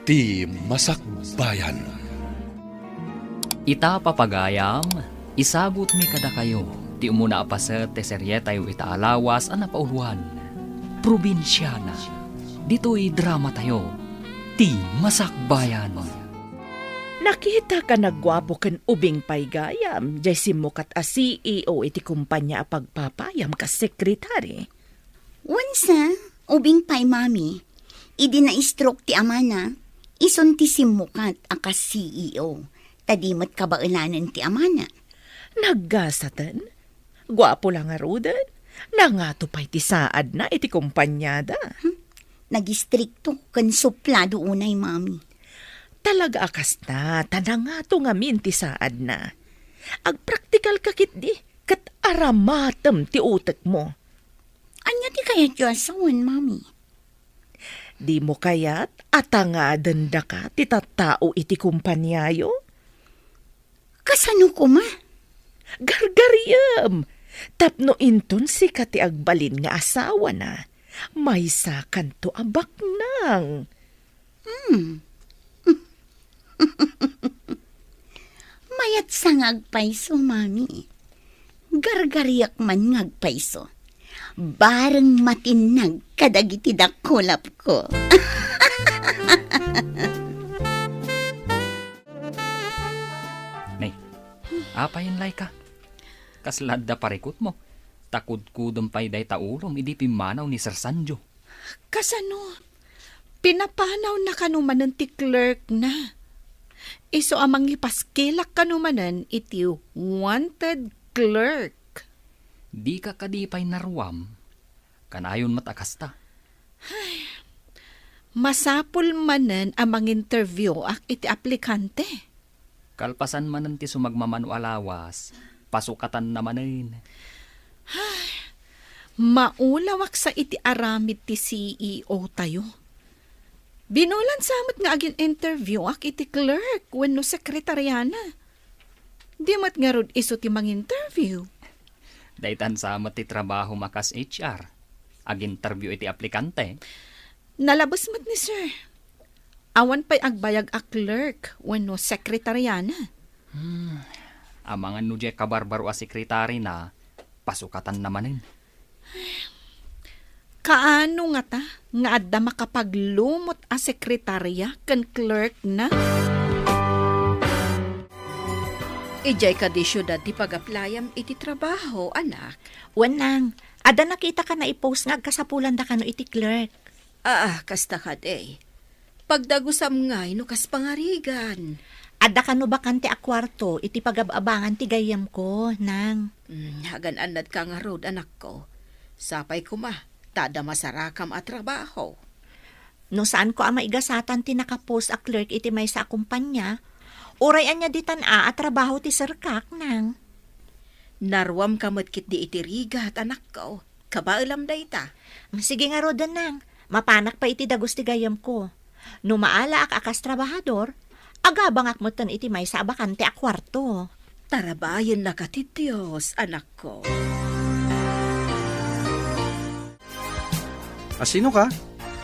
Ti Masakbayan. Ita papagayam, isagot mi kada kayo. Ti umuna apaset te serye tayo itaalawas ang napauluan. Probinsyana. Dito'y drama tayo. Ti Masakbayan. Nakita ka nagwapo ken ubing paygayam, jay simukat a CEO iti kumpanya a pagpapayam ka sekretary. Wansa, ubing pay mami, idi na stroke ti amana, ison ti simukat aka CEO, tadimat kabaulanan ti amana. Naggasatan? Gwapo lang nga rudan. Nangato pa'y ti saad na iti kumpanyada. Nagistrikto kan suplado unay mami. Talaga akas na, tanangato nga min ti saad na. Agpraktikal kakit di, kat aramatem ti utek mo. Anya ti kaya tiyasawan mami? Di mo kayat atangadan da ka ti tattao iti kumpanyayo? Kasano ko ma? Gargariyam! Tapno inton si kati agbalin nga asawa na. May sakan to abak nang. Mayat sa ngagpaiso mami. Gargariyak man ngagpaiso. Bareng matinag kadagiti dakulap ko. Nay, apayin lay ka. Kaslad da parikot mo. Takod ko dumpay day taulom, idi pimanaw ni Sir Sanjo. Kasano? Pinapanaw na kanumanan ti clerk na. Iso amang ipaskilak kanumanan iti wanted clerk. Di ka kadipay narwam. Kanayon matakasta. Masapul manan amang interview ak iti aplikante. Kalpasan man ti sumagmamano alawas, pasukatan namanin. Maulawak sa iti aramid ti CEO tayo. Binulan samot nga agin interview ak iti clerk wenno sekretaryana. Di mat nga rod iso ti mang interview. Daytan sa ti trabaho makas HR. Ag-interview iti aplikante. Nalabas mat ni sir. Awan pa'y agbayag a clerk wenno sekretaryana. Amangan no jay kabarbaro a sekretary na, pasukatan namanin. Kaano nga ta? Nga adda makapaglumot a sekretarya kan clerk na? Ijay ka di syudad ti pag-aplayam iti trabaho, anak. Wanang, ada nakita ka na i-post nga kasapulan da ka no iti clerk. Kasta ka day. Pagdagusam ngay no kas pangarigan. Ada ka no bakante a kwarto iti pagababangan ti gayam ko, nang. Hagan anad ka nga road, anak ko. Sapay ko ma, tada masarakam at trabaho. No saan ko ama igasatan ti nakapost a clerk iti may sa kumpanya, urayan niya ditan at trabaho ti serkak, nang. Narwam kamot kit di iti rigat, anak ko. Kabailam day ta. Sige nga rodan, nang. Mapanak pa iti dagos ti gayam ko. No maala ak akas trabahador, agabang akmutan iti may sa bakante a kwarto. Tarabayan na ka ti Diyos, anak ko. Sino ka?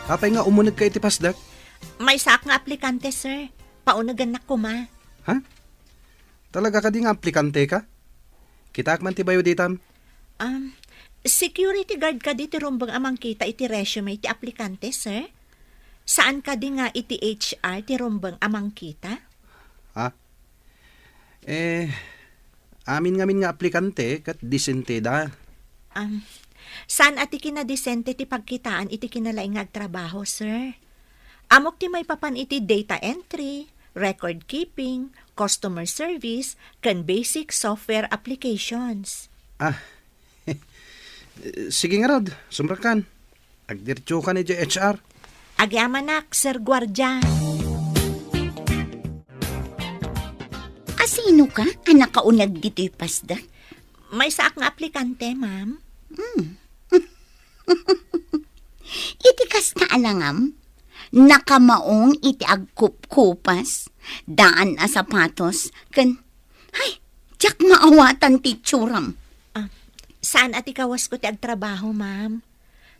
Kapay nga umunag ka iti pasdak. May sak nga aplikante, sir. Paunagan na ko, ma. Ha? Talaga ka di nga aplikante ka? Kita man ti bayo ditam? Security guard ka di ti rumbang amang kita iti resume iti aplikante, sir. Saan ka di nga iti HR ti rumbang amang kita? Amin ngamin nga aplikante kat disente da. Saan ati kinadisente ti pagkitaan iti kinalaing nga agtrabaho, sir? Amok ti may papan iti data entry, record keeping, customer service, kan basic software applications. Sige nga rod, sumrakan. Agdirtyo ka ni HR. Agyamanak, Sir Guardia. Asino ka? Anak kaunag dito'y pasda. May saak nga aplikante, ma'am. Iti kas na alangam, nakamaong iti agkup-kupas, daan a sapatos, tiyak maawatan ti tsuram. Saan ati kawas ko ti agtrabaho, ma'am?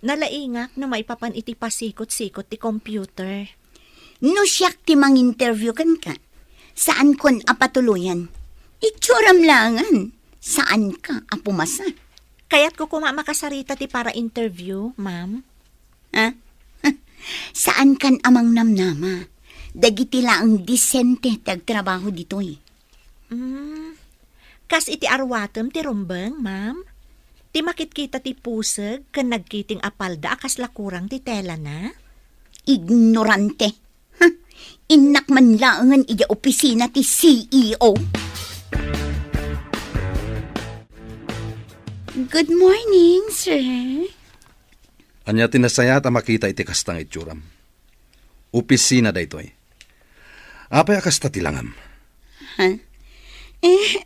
Nalaingak na may papan iti pasikot-sikot ti computer. No siyak ti mang-interview kan ka. Saan kon apatuluyan? Itsuram langan. Saan ka apumasa? Kaya't ko kuma makasarita ti para interview, ma'am. Ha? Saan kan amang namnama? Dagiti laang disente tagtrabaho ditoy. Kas iti arwatem ti rumbeng, ma'am. Ti makitkita ti puseg kan nagkiting apalda akas lakurang ti tela na. Ignorante. Inak man laangan iya opisina ti CEO. Good morning, sir. Anya tinasayat ang makita iti kastang itsuram. Opisina da ito'y. Apay akasta tilangam. Ha?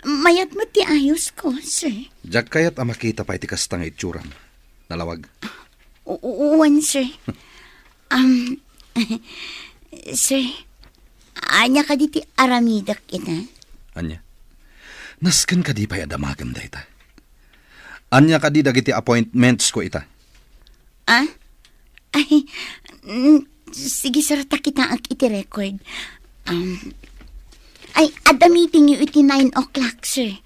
Mayat mo ti ayos ko, sir. Jak kayat ang makita pa iti kastang itsuram. Nalawag. Uwan, sir. Sir, anya ka di ti aramidak ina? Anya. Nasken ka di pa'y adamagam da ita. Anya ka di dagiti appointments ko ita. Ah? Sige, sir, takita ang iti record. Ada meeting yu iti 9 o'clock, sir.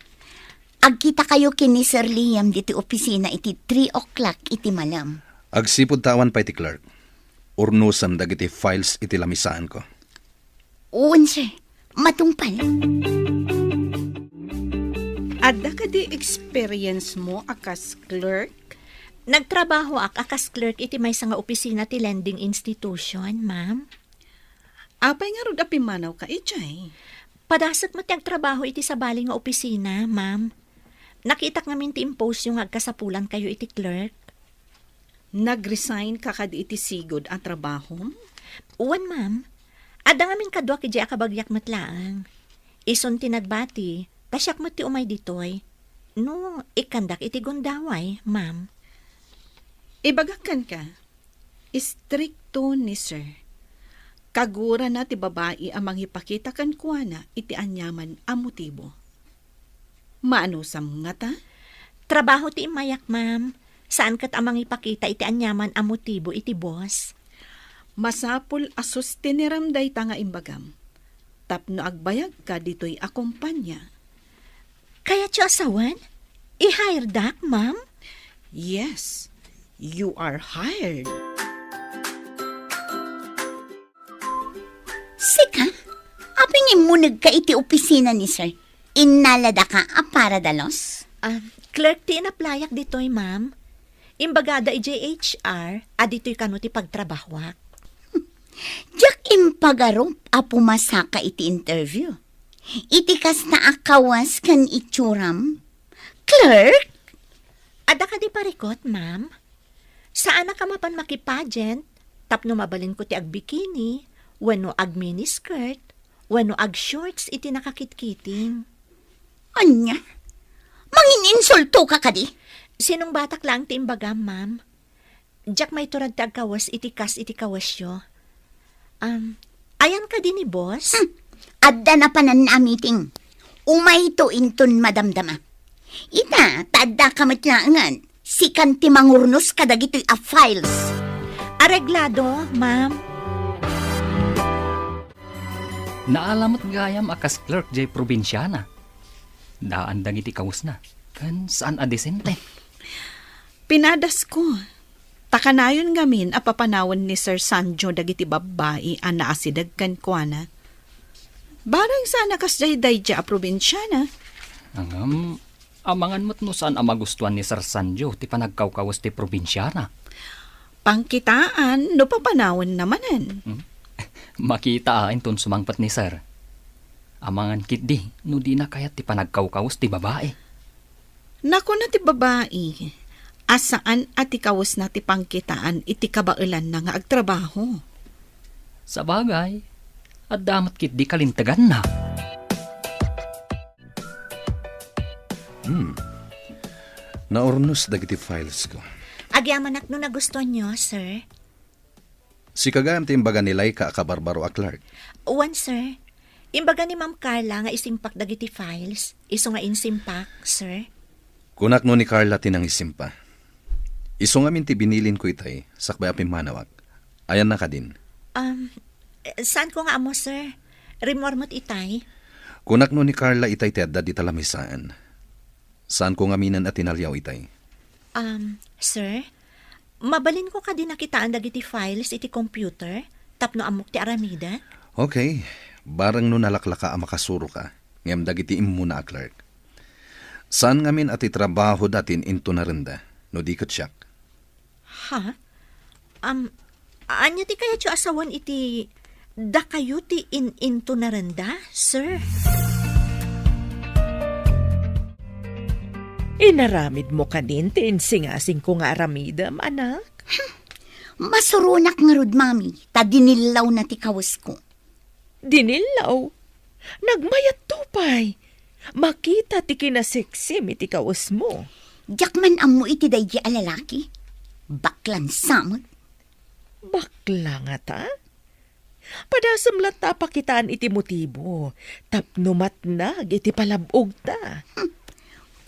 Agkita kayo kini Sir Liam diti opisina iti 3 o'clock iti malam. Agsipod tawan pa iti clerk. Urnusan dagiti files iti lamisaan ko. Uwan, sir. Matungpal. Adda ka di experience mo akas clerk? Nagtrabaho akas clerk iti may nga opisina ti lending institution, ma'am. Apay nga rod apimanaw ka ijay. Padasag mo ti agtrabaho iti sabali nga opisina, ma'am. Nakita ngamin ti impose yung agkasapulan kayo iti clerk. Nag-resign ka kadi iti sigod ang trabaho? Uwan, ma'am. Ada ngamin kadwa kiji akabagyak matlaang. Ison ti nagbati, tasyak mo ti umay ditoy. No, ikandak iti gundaway, ma'am. Ibagakan ka. Istrikto ni sir. Kagura na ti babae ang manghipakita kan kuana iti anyaman a motibo. Maano sam nga ta? Trabaho ti imayak, ma'am. Saan kat amang ipakita iti anyaman a motibo iti boss? Masapul asus tiniramday ta nga imbagam. Tapno agbayag ka dito'y akumpanya. Kaya tiyo asawan? I-hire dak, ma'am? Yes, you are hired. Sika, apingin mo nagka iti opisina ni sir. Inalada ka para dalos? Clerk ti inaplayak ditoy, ma'am. Imbagada i-JHR, adito'y kano ti pagtrabahwak. Diyak impagarong apumasa ka iti interview. Itikas na akawas kan itsuram. Clerk? Ada ka di parikot, ma'am? Saan na ka mapan makipagent? Tapno mabalin ko ti agbikini, wano ag miniskirt, wano ag shorts iti nakakitkiting. Anya? Mangininsulto ka kadi? Sinong batak lang ti imbagam, ma'am? Diyak may turad ti agkawas iti kawasyo. Ayan ka din ni boss? Adda na panan na meeting. Umay to inton madamdama. Ita, tadda ka matlangan. Sikan ti mangurnos kadagito'y a files. Areglado, ma'am. Naalamat gayam akas clerk jay probinsyana. Daan dagiti kawas na. Kan saan adesente? Pinadas ko. Takanayon ngamin apapanawan ni Sir Sanjo dagiti babae ang naasidag kan kuana. Barang sana kas dayday a probinsyana. Amangan mo't no saan amagustuhan ni Sir Sanjo ti panagkawkawas ti probinsyana. Pangkitaan no papanawan namanan. Makita ton sumangpat ni Sir. Amangan kit di, no di na kayat ti panagkawkawas ti babae. Naku na ti babae. Asaan at ikawas na ti pangkitaan iti kabailan na nga agtrabaho. Sa bagay, at damat kit di kalintagan na. Naurnos dagiti files ko. Agyamanak no nagustuhan nyo, sir. Si kagam ti imbaga nilay ka akabarbaro a clerk. Uwan, sir. Imbaga ni Ma'am Carla nga isimpak dagiti files. Iso nga insimpak, sir. Kunak no ni Carla tinang isimpa. Iso nga minti binilin ko itay, sakbay apim manawag. Ayan na ka din. Saan ko nga amo, sir? Rimormot itay? Kunak no ni Carla itay tedda di talamisaan. Saan ko ngaminan at tinalyaw itay? Sir? Mabalin ko ka din nakitaan dagiti files iti computer, tapno amok ti aramida? Okay, barang no nalaklaka ang makasuro ka, ngem dagiti immo na clerk. Saan ngamin at itrabaho datin into na renda, no di katsyak? Ha? Anya ti kaya tiyo asawan iti da kayo ti into na randa, sir? Inaramid mo kanin ti insingasing ko nga aramidam, anak. Masurunak nga rod, mami. Ta dinilaw na ti kawas ko. Dinilaw. Nagmayat tupay. Makita ti kinasiksim iti kawas mo. Jakman amo iti daydi a lalaki. Baklan samot. Bakla nga ta? Padasam lang ta pakitaan iti motibo. Tapno matnag iti palabog ta.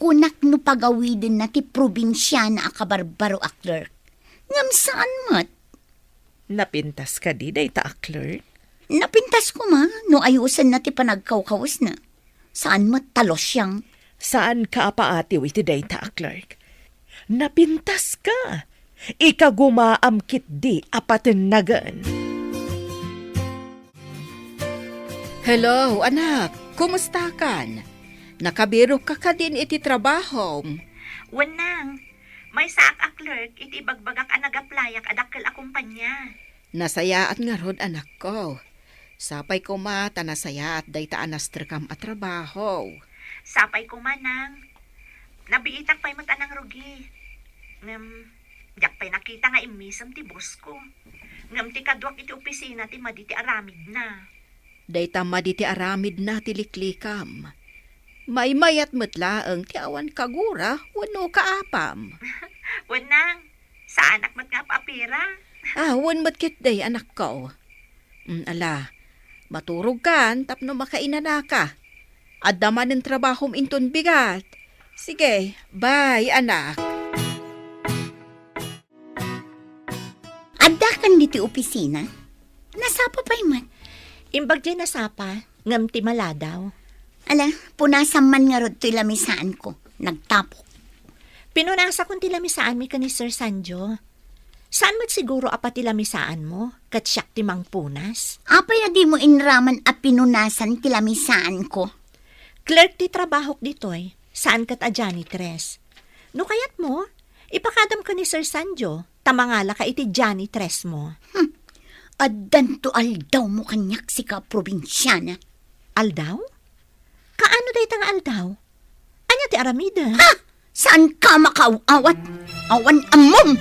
Kunak no pagawidin na ti probinsya na akabarbaro a clerk. Ngam saan mat? Napintas ka di day ta a clerk? Napintas ko ma, no ayusan na ti panagkawkawas na. Saan mat talos siyang? Saan ka apaatiw iti day ta a clerk? Napintas ka. Ikagumaamkit di apatin nagan. Hello, anak. Kumusta kan? Nakabiro ka din iti trabaho. Wanang, may saak a clerk iti bagbagak a nagaplayak adakkel a kumpanya. Nasayaat nga rod, anak ko. Sapay ko mata nasayaat dayta anastrikam a trabaho. Sapay ko manang. Nabiitak pa'y matanang rugi. Yak pa'y nakita nga imisam ti boss ko. Ngam ti kadwak iti opisina ti maditi aramid na. Dayta maditi aramid na ti liklikam. May mayat matlaang ti awan kagura wano kaapam. Wanang, sa anak mat nga paapira. Wan matkit day, anak ko. Ala, maturog kan tapno makainana ka. Addaman ng trabahom inton bigat. Sige, bye anak. Adda kan diti opisina? Nasapa pa'y man. Imbag di nasapa, ngam ti maladaw. Ala, punasan man nga rod to'y lamisaan ko. Nagtapok. Pinunasa kong tilamisaan mi ka ni Sir Sanjo. Saan mo't siguro apa tilamisaan mo? Kat siyak ti mang punas? Apay di mo inraman a pinunasan kilamisaan ko. Clerk ti trabahok ditoy. Saan kat a janitress? No kayat mo, ipakadam ka ni Sir Sanjo. Tamangala ka iti janitress mo. Addan to aldaw mo kanyak si ka probinsyana. Aldaw? Kaano day tang aldaw? Anya ti aramida? Ha? Saan ka makaawat? Awan amom!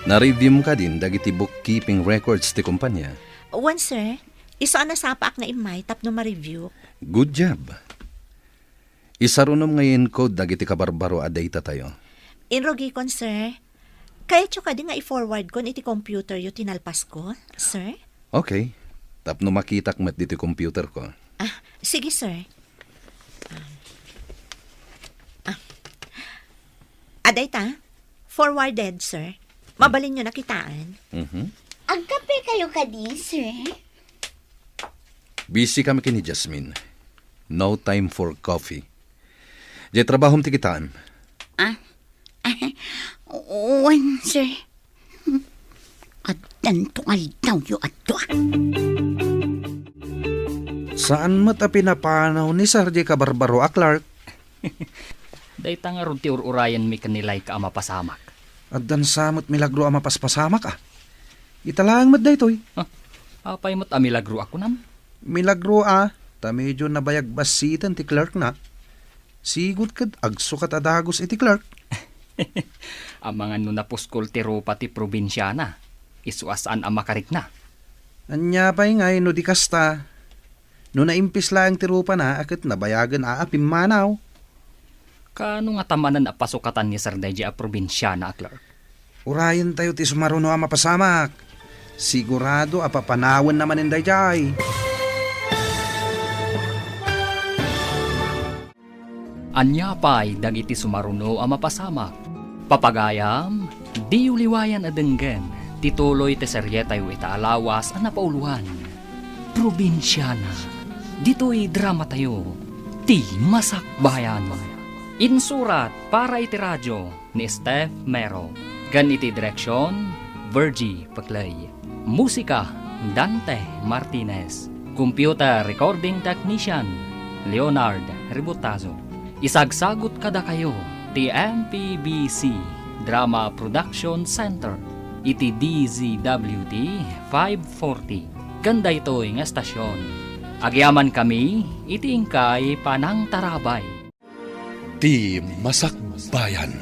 Na-review mo ka din dagiti bookkeeping records ti kumpanya. Wan sir, iso na sapa ak na imay tapno ma-review. Good job. Isarunom ngayon ko dagiti kabarbaro a data tayo. Inrogi kon sir. Kaya tyo ka din nga i-forward kon iti computer yu tinalpas ko, sir? Okay. Tapno makitak met diti computer ko. Sige sir. Aday ta, forwarded sir. Mabalin nyo nakitaan. Agkape kayo ka di, sir? Busy kami kini Jasmine. No time for coffee. Di trabahom ti kitaan. Wan, sir. Addan to aldaw yu adwa. Saan mo ta pinapanaw ni Sardi Kabarbaro a Clark? Dayta nga rod ti ururayan mi kanilay ka mapasamak. At dan samot milagro ang mapaspasamak ah. Italang mat da ito'y. Apay mo't amilagro ako nam. Milagro ah. Ta medyo nabayag basitan ti Clark na. Sigut kad agsukat adagos iti Clark. Ang mga nunapuskol ti rupa ti probinsyana. Isuasaan ang makarik na. Anya pa'y ngay no di kasta. No naimpis lang ti rupa na akit nabayagan aapim manaw. Kano nga tamanan a pasukatan ni Sir Deji a probinsyana a Clark? Urayan tayo ti sumaruno ang mapasamak. Sigurado apapanawan naman inday jay. Anya pa'y dagiti sumaruno a mapasamak. Papagayam, di uliwayan a denggen. Tituloy ti serye tayo itaalawas ang napauluan. Probinsyana. Dito'y drama tayo. Ti Masak Bayan. Insurat para iti radyo ni Steph Mero. Gan iti direksyon, Virgie Paclay. Musika, Dante Martinez. Computer Recording Technician, Leonard Ributazo. Isagsagot kada kayo, ti MPBC Drama Production Center. Iti DZWT 540. Ganda ito'y nga estasyon. Agyaman kami, iti ingkay Panang Tarabay. Ti Masak Bayan.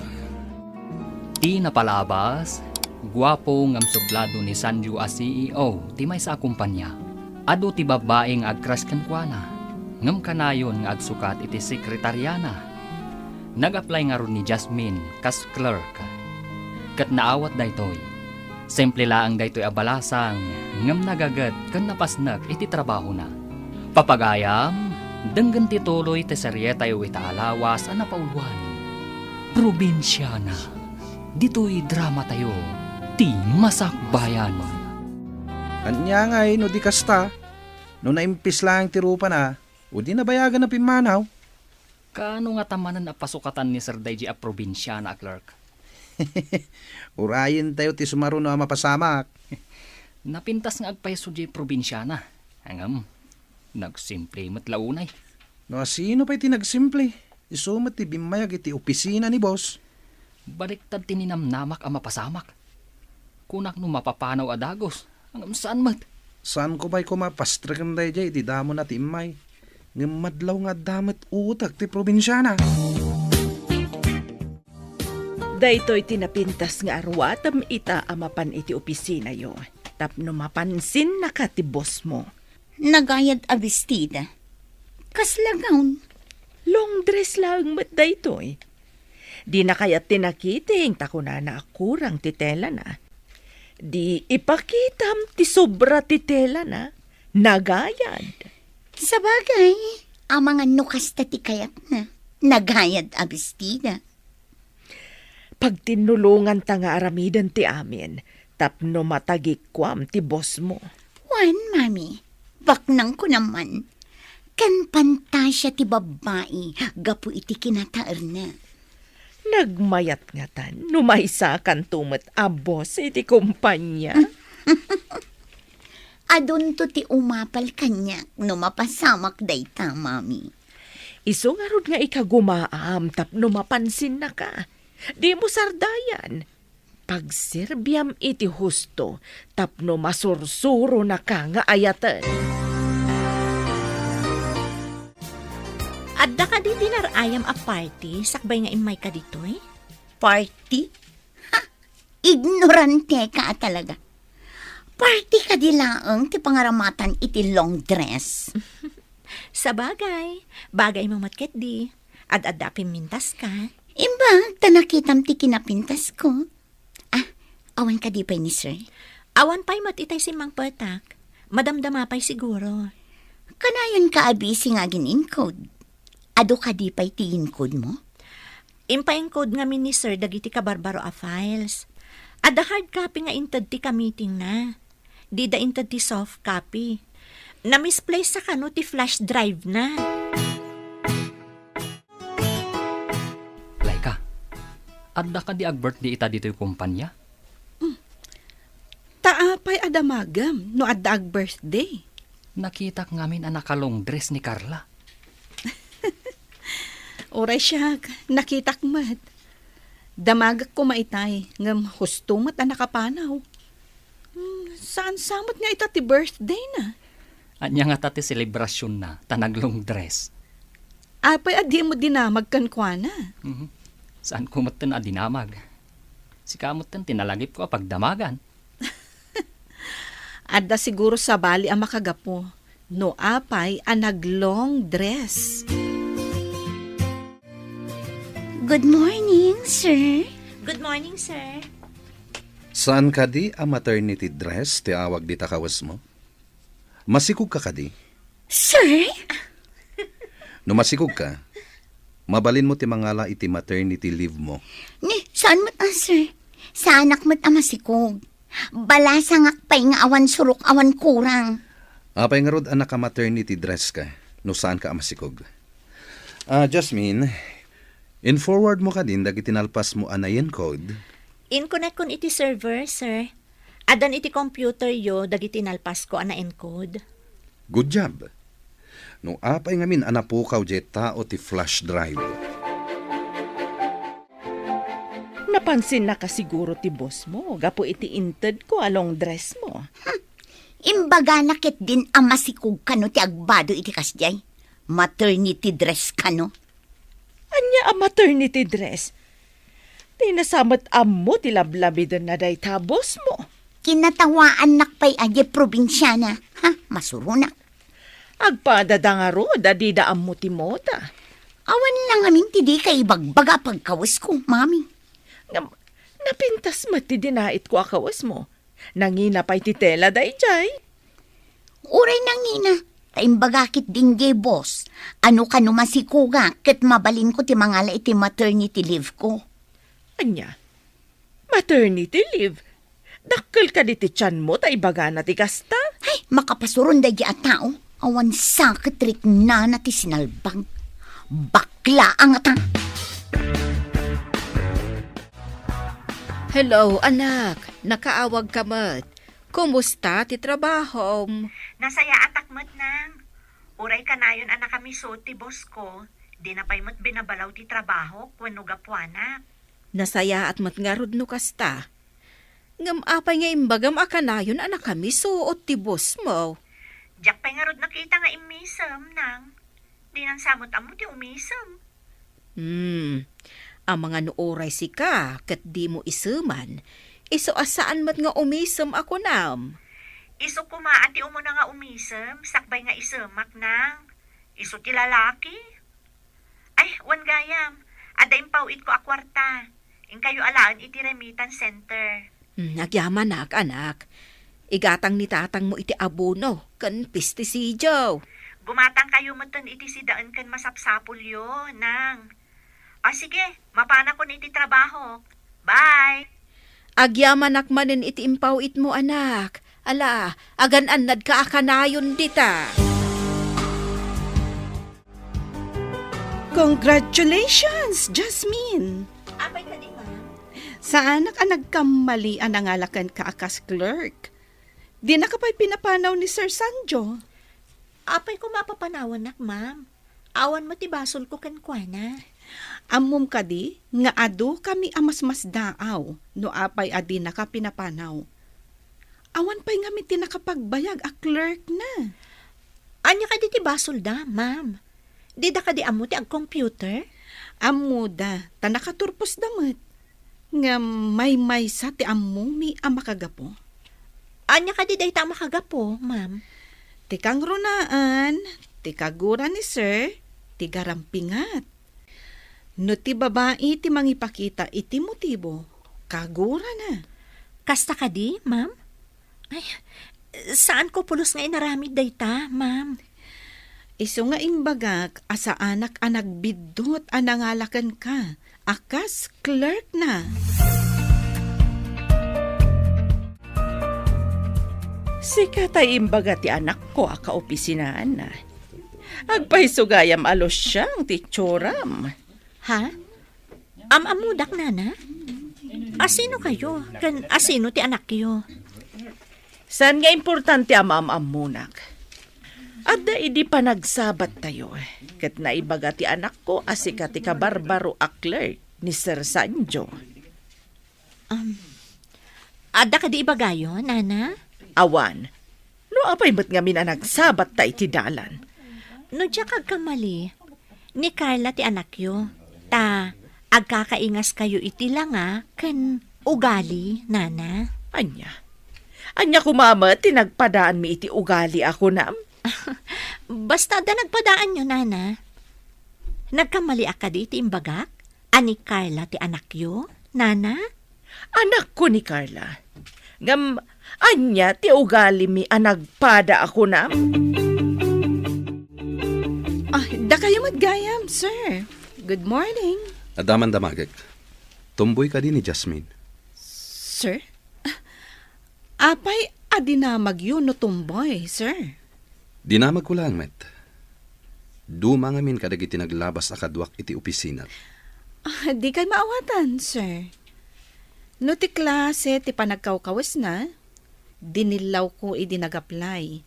Ti napalabas, guwapo ngam suplado ni Sanju a CEO, ti may sa kumpanya. Ado ti babaeng agkras kankwana, ngam kanayon nga agsukat iti sekretaryana. Nag-apply nga ron ni Jasmine kas clerk. Kat naawat daytoy. Simple laang daytoy abalasang, ngam nagagat kan napasnag iti trabaho na. Papagayam, denggan tituloy ti serye tayo itaalawas ang napauluan. Probinsyana. Dito'y drama tayo. Ti Masak Bayan. Anya nga no di kasta. No naimpis lang ti rupa na, o di nabayagan na pimanaw. Kano nga tamanan na pasukatan ni Sir Daiji a probinsyana, clerk? Urayin tayo ti sumaro na mapasamak. Napintas nga agpaiso di probinsyana. Hangam, nagsimple matlaunay. No sino pa'y tinagsimple? Isumat ti bimayag iti opisina ni boss. Baliktad tininamnamak ang mapasamak. Kunak no mapapanaw adagos. Hangam saan mat? Saan ko ba'y kumapastragan dahi jay, ti damo na ti imay. Ngamadlaw nga damat utak ti probinsyana. Daytoy tinapintas nga arwatam ita amapan iti opisina yo. Tapno mapansin na ka ti boss mo. Nagayad a bestida. Kaslagawn. Long dress lang mat daytoy. Di na kaya tinakiting takuna na akurang titela na. Di ipakitam ti sobra titela na. Nagayad. Sa bagay, ang mga nukas ti kayat na. Nagayad a bestida. Pag tinulungan ta nga aramidan ti amin, tapno matagikwam ti boss mo. Juan, mami. Baknang ko naman. Kan pantasya ti babae, gapu iti kinataer na. Nagmayat nga tan, numaysa kan tumet a boss iti kumpanya. Adun to ti umapal kanya, no mapasamak dayta, mami. Iso nga rod nga ikagumaam, tapno mapansin na ka. Di mo sardayan. Pag sirbiam iti husto, tapno masursuro na ka nga ayatan. Adda ka di dinarayam a party, sakbay nga imay ka ditoy? Party? Ha? Ignorante ka talaga. Party ka di laang ti pangaramatan iti long dress. Sa bagay, bagay mo matket di. Ad-adda pimintas ka. Imba, tanakitam ti kinapintas ko. Ah, awan ka di pa ni sir? Awan pa'y matitay si Mang Patak. Madamdama pa'y siguro. Kanayon ka abisi nga gin-encode. Ado ka di pa'y ti-encode mo? Impa-encode nga ni sir dagiti ka barbaro a files. Ada hard copy nga intad ti ka meeting na. Di da intad ti soft copy. Na-misplace sa kano ti flash drive na. Laika, adda ka di ag-birthday ita dito yung kumpanya? Taapay adamagam no adda ag birthday. Nakita k ngamin ang nakalong dress ni Carla. Oray siya, nakitak mat. Damagak ko maitay, ngam husto mat ang nakapanaw. Saan samot nga ita ti birthday na? Anya nga tati selebrasyon na, tanaglong dress. Apay adi mo dinamag kankwana. Saan ko matan adinamag? Si kamutan tinalagip ko pagdamagan. Adda siguro sa bali ang makagapo. No apay ang naglong dress. Good morning, sir. Good morning, sir. Saan ka di a maternity dress ti awag di takawas mo? Masikog ka di? Sir? No masikog ka, mabalin mo ti mangala iti maternity leave mo. Ni, saan mo't sir? Sa anak mo't masikog. Balasang akpay nga awan surok awan kurang. Apay nga rod anak ka maternity dress ka, no saan ka amasikog. Jasmine, in-forward mo ka din dagiti tinalpas mo anayin code. In-connect kun iti server, sir. Adan iti computer yo, dagiti nalpas ko ana encode. Good job. No apay nga min anapukaw jet tao ti flash drive. Napansin na ka siguro ti boss mo, gapo iti inted ko along dress mo. Imbaga nakit din ang masikog kano ti agbado iti kasjay. Maternity dress kano. Anya ang maternity dress? Tinasamat amo ti lablabidan na day ta boss mo. Kinatawaan nakpay aje probinsyana. Ha, masurunak. Agpadada nga ro, dadida amo ti mota. Awan lang amin ti di kay bagbaga pagkawas ko, mami. Napintas mo ti dinait ko akawas mo. Nangina pa'y ti tela day jay. Uray nang nina, taimbagakit din gay boss. Ano ka masikuga, ket mabalin ko ti mangala iti maternity leave ko. Anya, maternity leave? Dakkel ka di ti tiyan mo, taibaga na ti kasta? Ay, makapasuron day at tao. Awan sakit rik na ti sinalbang. Bakla ang atang. Hello, anak. Nakaawag ka mat. Kumusta ti trabaho? Nasaya atak mo't nang. Uray ka na yun anak kami so ti boss ko. Di na pa'y mo't binabalaw ti trabaho kung gapuanak. Nasaya at matngarod no kasta. Ngam apay nga imbagam akanayon anak kami suot ti boss mo. Diyak pa'y nga rod nakita nga imisam nang. Di nang samot amo ti umisam. Ang mga nooray si ka, kat di mo isuman. Iso asaan mat nga umisam ako nam. Iso kumaati umo na nga umisam, sakbay nga isamak nang. Iso ti lalaki. Ay, wan gayam. Ada impawid ko akwarta. In kayo alaan iti remittance center. Nagyaman anak. Igatang ni tatang mo iti abono, kan pesticidio. Gumatang kayo matan iti si daan kan masapsapul yo, nang. O sige, mapana ko na iti trabaho. Bye! Agyaman akmanen iti impawit mo anak. Ala, agan-anad ka akanayon dita. Congratulations, Jasmine! Apay ka di, ma'am. Sa anak ang nagkamali ang nangalakan ka akas clerk. Di na ka pa'y pinapanaw ni Sir Sanjo. Apay ko mapapanawan nak, ma'am. Awan mo ti basol ko kankwana. Amom ka di, nga ado kami amas-mas daaw, no apay adi na ka pinapanaw. Awan pa'y nga miti nakapagbayag a clerk na. Anya ka di ti basol da, ma'am. Di da ka di amo ti ag computer? Amuda, ta nakaturpos damat. Nga may sa ti amumi ang makagapo. Anya ka di day ta makagapo, ma'am. Ti kang runaan, ti kagura ni Sir, ti garampingat. No ti babae ti mangipakita iti motibo, kagura na. Kasta ka di, ma'am? Ay, saan ko pulos nga inaramid day ta, ma'am? Iso nga imbagak, asa anak ang nagbidot ang nangalakan ka. Akas clerk na. Sika tay imbaga ti anak ko akaopisinaan na. Agpahisugayam alos siyang ti tsuram. Ha? Amamudak nana? Asino kayo? Kan asino ti anak yo? Saan nga importante amamunak? At da idi pa nagsabat tayo. Kat naibaga ti anak ko asika ti kabarbaro a clerk ni Sir Sanjo. Ada ka di ibagayo, nana? Awan, no apay ba't nga mina nagsabat ta iti dalan? No diya kagkamali, ni Carla ti anak yo. Ta, agkakaingas kayo iti lang kan ugali, nana. Anya kumama, tinagpadaan mi iti ugali ako nam. Basta da nagpadaan nyo, nana. Nagkamali ka di iti imbagak? Ani Carla ti anak yo, nana? Anak ko ni Carla. Ngam, anya ti ugali mi anagpada ako nam. Da kayo matgayam, sir. Good morning. Adaman damagek. Tumboy ka din ni Jasmine. Sir? Apay adinamag yun no tumboy, sir. Dinamag ko lang, met. Duma nga min kadagiti naglabas akadwak iti opisina. Di kay maawatan, sir. No ti klase ti panagkawkawas na, dinilaw ko nag-apply.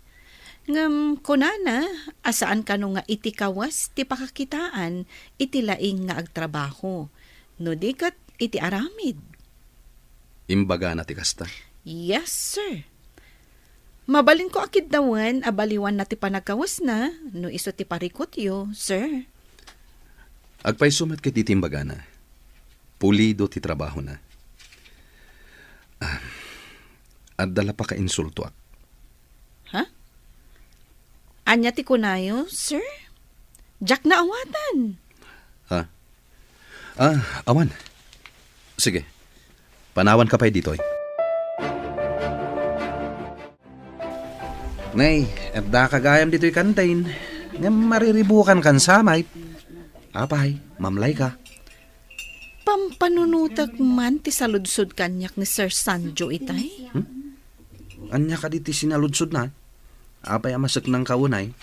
Ngam kunana, asaan ka no nga iti kawas ti pakakitaan iti laing nga agtrabaho. No di kat iti aramid. Imbaga na ti kasta. Yes, sir. Mabalin ko akid dawan, abaliwan na ti panagkawas na, no iso ti parikot yo, sir. Agpay sumat kit iti imbaga na. Pulido ti trabaho na. At dala pa ka insulto ak. Ha? Anya ti kunayo, sir? Jack na awatan. Ha? Awan. Sige. Panawan ka pa'y ditoy. Nay, da kagayam dito'y kantain. Nga mariribukan kan samay. Apay, mamlay ka. Pampanunutak man ti saludsod kanyak ni Sir Sanjo itay. Anya ka diti sinaludsod na. Apay amasak ng kaunay.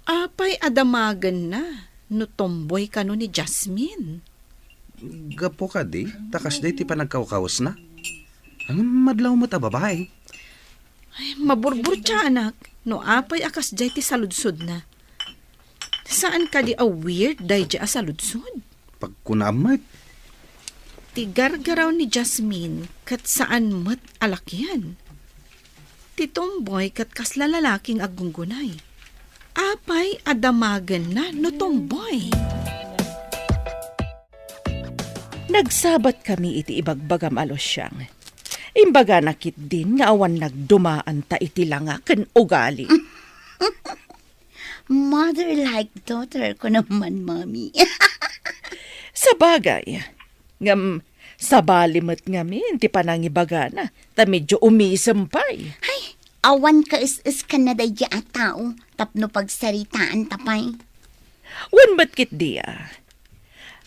Apay adamagan na, no tomboy ka no ni Jasmine. Gapo ka di, takas di ti panagkawkawas na. Ang madlaw mo ta babae. Ay, maburbur siya anak, no apay akas jay ti saludsod na. Saan ka di a weird day jay a saludsod? Pagkunamat. Ti gargaraw ni Jasmine kat saan mat alakyan. Ti tomboy kat kasla lalaking agunggunay. Apay adamagan na no tomboy. Nagsabat kami iti ibagbagam alosyang. Imbaga nakit din nga awan nagdumaan ta iti langa ken ugali. Mother like daughter ko naman, Mami. Sa bagay, ngam sabalimet ngamin ti panangibaga na, ta medyo umisampay. Ay, awan ka is ka na day a tao, tapno pagsaritaan tapay. Wan ba't kit diya?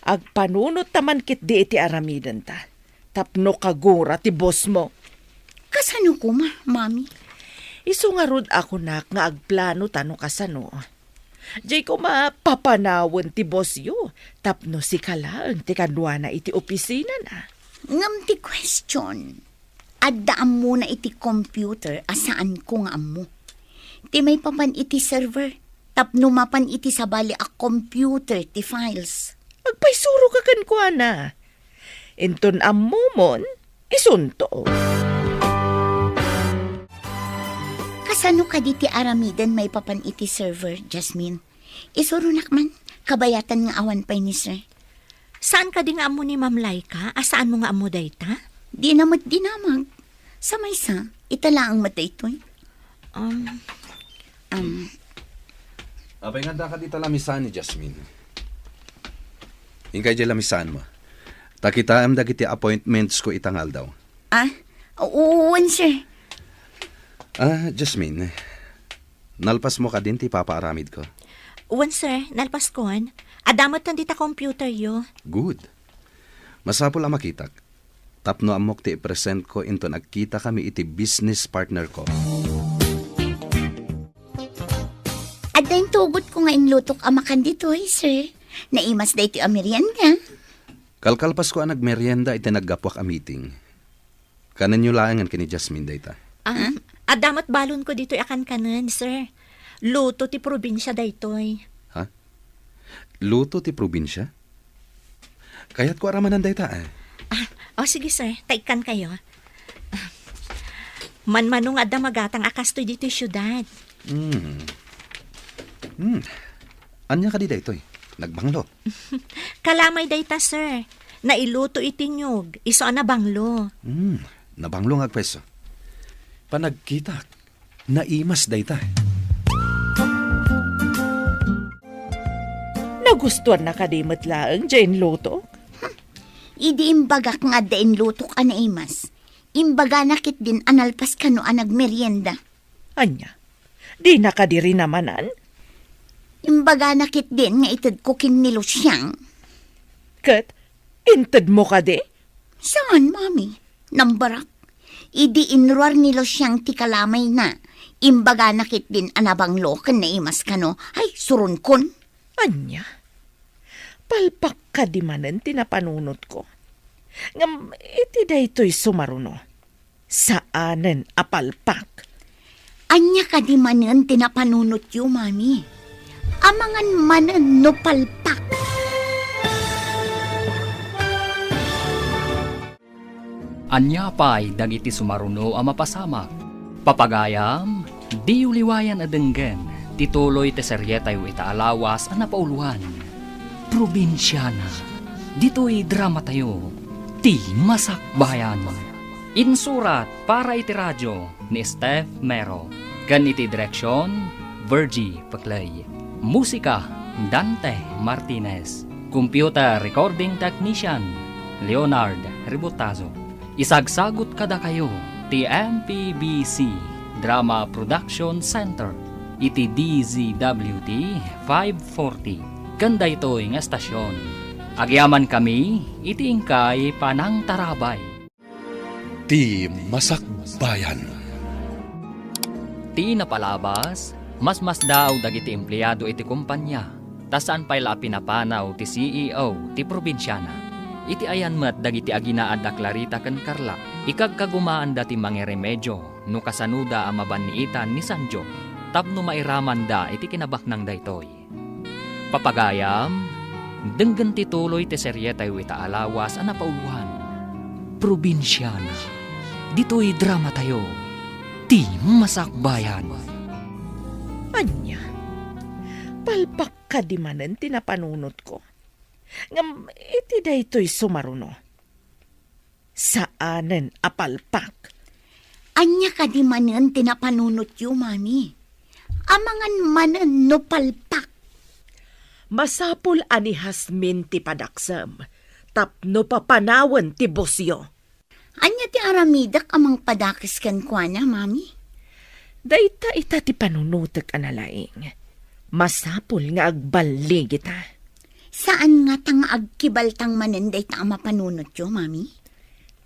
Agpanunot taman kit di iti aramidan ta. Tapno kagura ti boss mo. Kasano ko, Mami? Isu nga rod ako nak nga agplano tano kasano. Jay ko mapapanawan ti boss yo. Tapno si kalaang ti kadwa na iti opisina na. Ngam ti question. Addaam mo na iti computer asaan ko nga mo. Ti may papan iti server. Tapno mapan iti sabali a computer ti files. Magpaisuro ka kan kwa na. Inton amumon, isunto. Kasano ka di ti aramiden may papan iti server, Jasmine? Isurunak man, kabayatan nga awan pa'y ni sir. Saan ka di nga amo ni Ma'am Laika? Asaan mo nga amo dayta? Di namat dinamag. Sa may sa, itala ang mata ito'y. Apay nga da ka dita lamisan ni Jasmine. Ingkay dyan lamisan mo. Takitaam dagiti appointments ko itangal daw. Oo, sir. Jasmine, nalpas mo ka din ti papaaramid ko. Uwan, sir, nalpaskon. Adamot nandita computer yo. Good. Masapol ang makitak. Tapno amok ti i-present ko into nagkita kami iti business partner ko. At dahil tugot ko nga inlutok amakan dito, sir. Naimas da ito amerian ka. Kalkalpas ko ang nagmerienda iti naggapwak a meeting. Kanan nyo laangan kini Jasmine dayta. Adamot balon ko dito akan kanan, sir. Luto ti probinsya daytoy. Ha? Luto ti probinsya? Kaya't ko aramanan dayta Sige, sir. Taikan kayo. Manmanong adda magatang akastoy dito syudad. Anya ka di daytoy? Nagbanglo. Kalamay dayta, sir. Nailuto itinyog. Iso na banglo. Nabanglo nga agpeso. Panagkita. Naimas dayta. Nagustuhan na kadimot laang Jane Loto. Idi imbagak nga dain lutok a naimas. Imbaga nakit din analpas ka no anag merienda. Anya, di nakadiri namanan. Imbaga nakit din nga itad ko kinilo siyang. Kat, inted mo ka di? Saan, Mami? Nambarak? Idi inruar nilo siyang ti kalamay na. Imbaga nakit din anabang loken na imas kano. Ay, surun kon. Anya, palpak ka di manen tinapanunot ko. Ngam, iti daytoy sumaruno. Saanen apalpak? Anya ka di manen tinapanunot yu, mami. Amangan manen no palpak. Anya pa'y dagiti sumaruno a mapasamak. Papagayam, di uliwayan adenggen, tituloy te seryetayo itaalawas a napauluan. Probinsyana, dito'y drama tayo, ti masakbayan. Insurat para iti radyo ni Steph Mero. Kan iti direksyon, Virgie Paclay. Musika, Dante Martinez. Computer recording technician, Leonard Ributazo. Isagsagot kada kayo, ti MPBC Drama Production Center, iti DZWT 540. Ganda ito'y nga estasyon. Agyaman kami, iti ingkay panang tarabay. Ti Masakbayan. Ti napalabas, mas daw dagiti empleyado iti kumpanya. Tasaan pa'y la pinapanaw ti CEO ti probinsyana. Iti ayan met dagiti aginaad da Clarita ken Carla. Ikagkagumaan dati mga remedyo no kasanuda a mabaniitan ni Sanjo. Tapno mairaman da iti kinabaknang daytoy. Papagayam, denggen tituloy ti seryetayo itaalawas a napauluan. Probinsyana, dito'y drama tayo, ti masakbayan. Anya, palpak ka di manen tinapanunot ko. Ngam, iti daytoy sumaruno. Saanen apalpak? Anya ka di manen tinapanunot yu, mami. Amangan manen no palpak. Masapul ani Hasmin ti padaksam, tapno papanawan ti bosyo. Anya ti aramidak amang padakis kan kwa na, mami. Dayta ita ti panunutek analaing. Masapul nga agbalig ita. Saan nga tang agkibaltang manen dayta ang mapanunot yu, mami?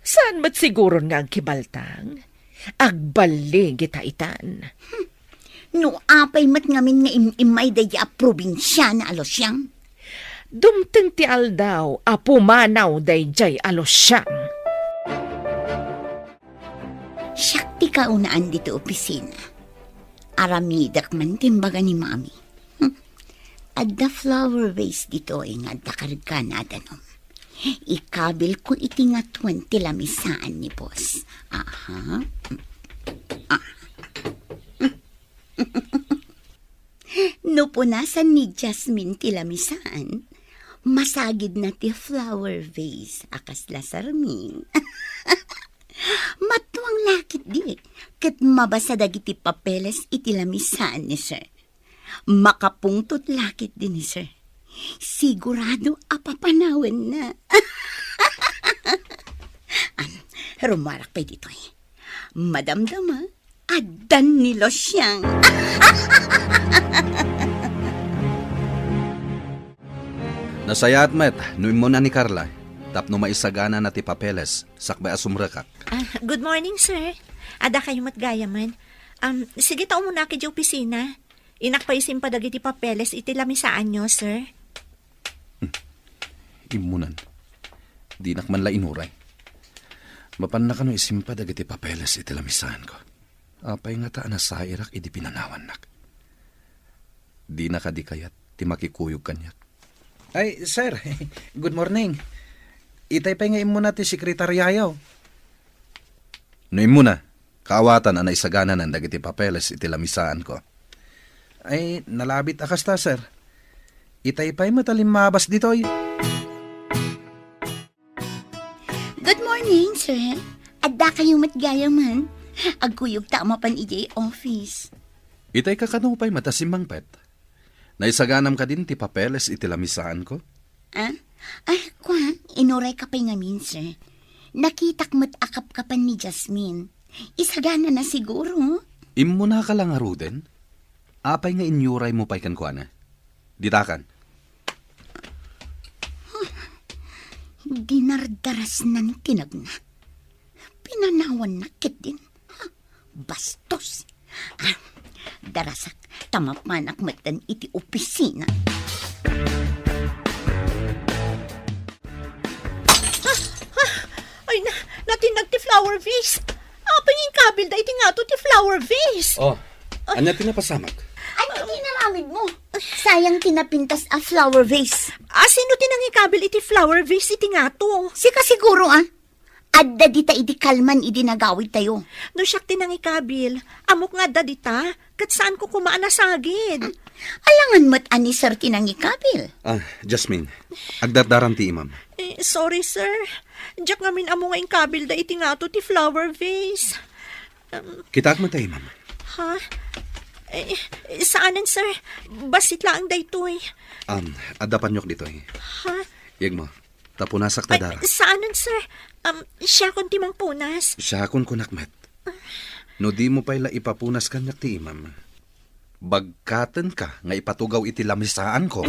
Saan mat siguro nga agkibaltang? Agbalig ita itan. No apay mat ngamin nga imay daya a probinsya na alosyang. Dumteng ti aldaw, apumanaw dayjay alosyang. Syakti ka unaan dito opisina. Aramidak man timbaga ni mami. At the flower vase dito ay nga dakarga na danom. Ikabil ko iti nga 20 lamisaan ni boss. Aha. No punasan ni Jasmine ti lamisaan, masagid na ti flower vase akas lasarming. Matuang lakit di, kat mabasa dagiti papeles iti lamisaan ni sir. Makapungtot lakit din ni sir. Sigurado apapanawan na. Rumarak pa dito eh. Madamdama, adan ni Losyang. Nasayat met, nuim mo na ni Carla. Tapno maisagana na ti papeles, sakbay asumrakak. Good morning, sir. Ada kayo matgaya man. Sige tao muna kay opisina. Inakpaisin pa dagiti papeles iti lamisaan nyo, sir. Imunan. Di nakman la inuray. Mapan na kano isimpa dagiti papeles iti lamisaan ko. Apay nga taan na sa irak idi pinanawan nak. Di nakadikayat, ti makikuyog kanyak. Ay, sir, good morning. Itay pa nga imo na ti sekretaryayaw. No imuna, kaawatan na naisagana ng dagiti papeles iti lamisaan ko. Ay, nalabit akas ta, sir. Itay pa'y matalim mabas ditoy. Good morning, sir. Adda kayong matgaya man. Agkuyog tama pan ijay office. Itay kakanupay matasimang pet. Naisaganam ka din ti papeles iti lamisaan ko? Ay, kwa, inuray ka pa'y ngamin, sir. Nakitak mat akap ka pa ni Jasmine. Isagana na siguro. Imuna ka lang aruden? Apay nga inyuray mo pa'y kankwana. Ditakan. Dinardaras nan tinagna. pinanawan na kit din. Ha? Bastos. Darasak, tamapanak matan iti opisina. Ay, natinag ti flower vase. Apay yung kabil da iti nga to ti flower vase. Oh, anya tinapasamak? Ano tinaramid mo? Sayang tinapintas a flower vase. Sino tinang ikabil iti flower vase iti nga to? Sika siguro Adda dita idi kalman idi nagawid tayo. No siyak tinang ikabil. Amok nga da dita. Kat saan ko kumaan na sagid? Alangan mo't ani sir tinang ikabil. Jasmine, agdardaran ti imam. Sorry, sir. Diyak ngamin amo nga ikabil da iti nga to ti flower vase. Kita mo tayo, imam. Ha? Saanan, sir? Basit lang daytoy. Adapan nyok dito eh. Ha? Yag mo, tapunasak ta dara. Saanan, sir? Siya kon timang punas. Siya akong kunakmet. No di mo pa'y ipapunas kanyak ti imam. Bagkatan ka nga ipatugaw iti lamisaan ko.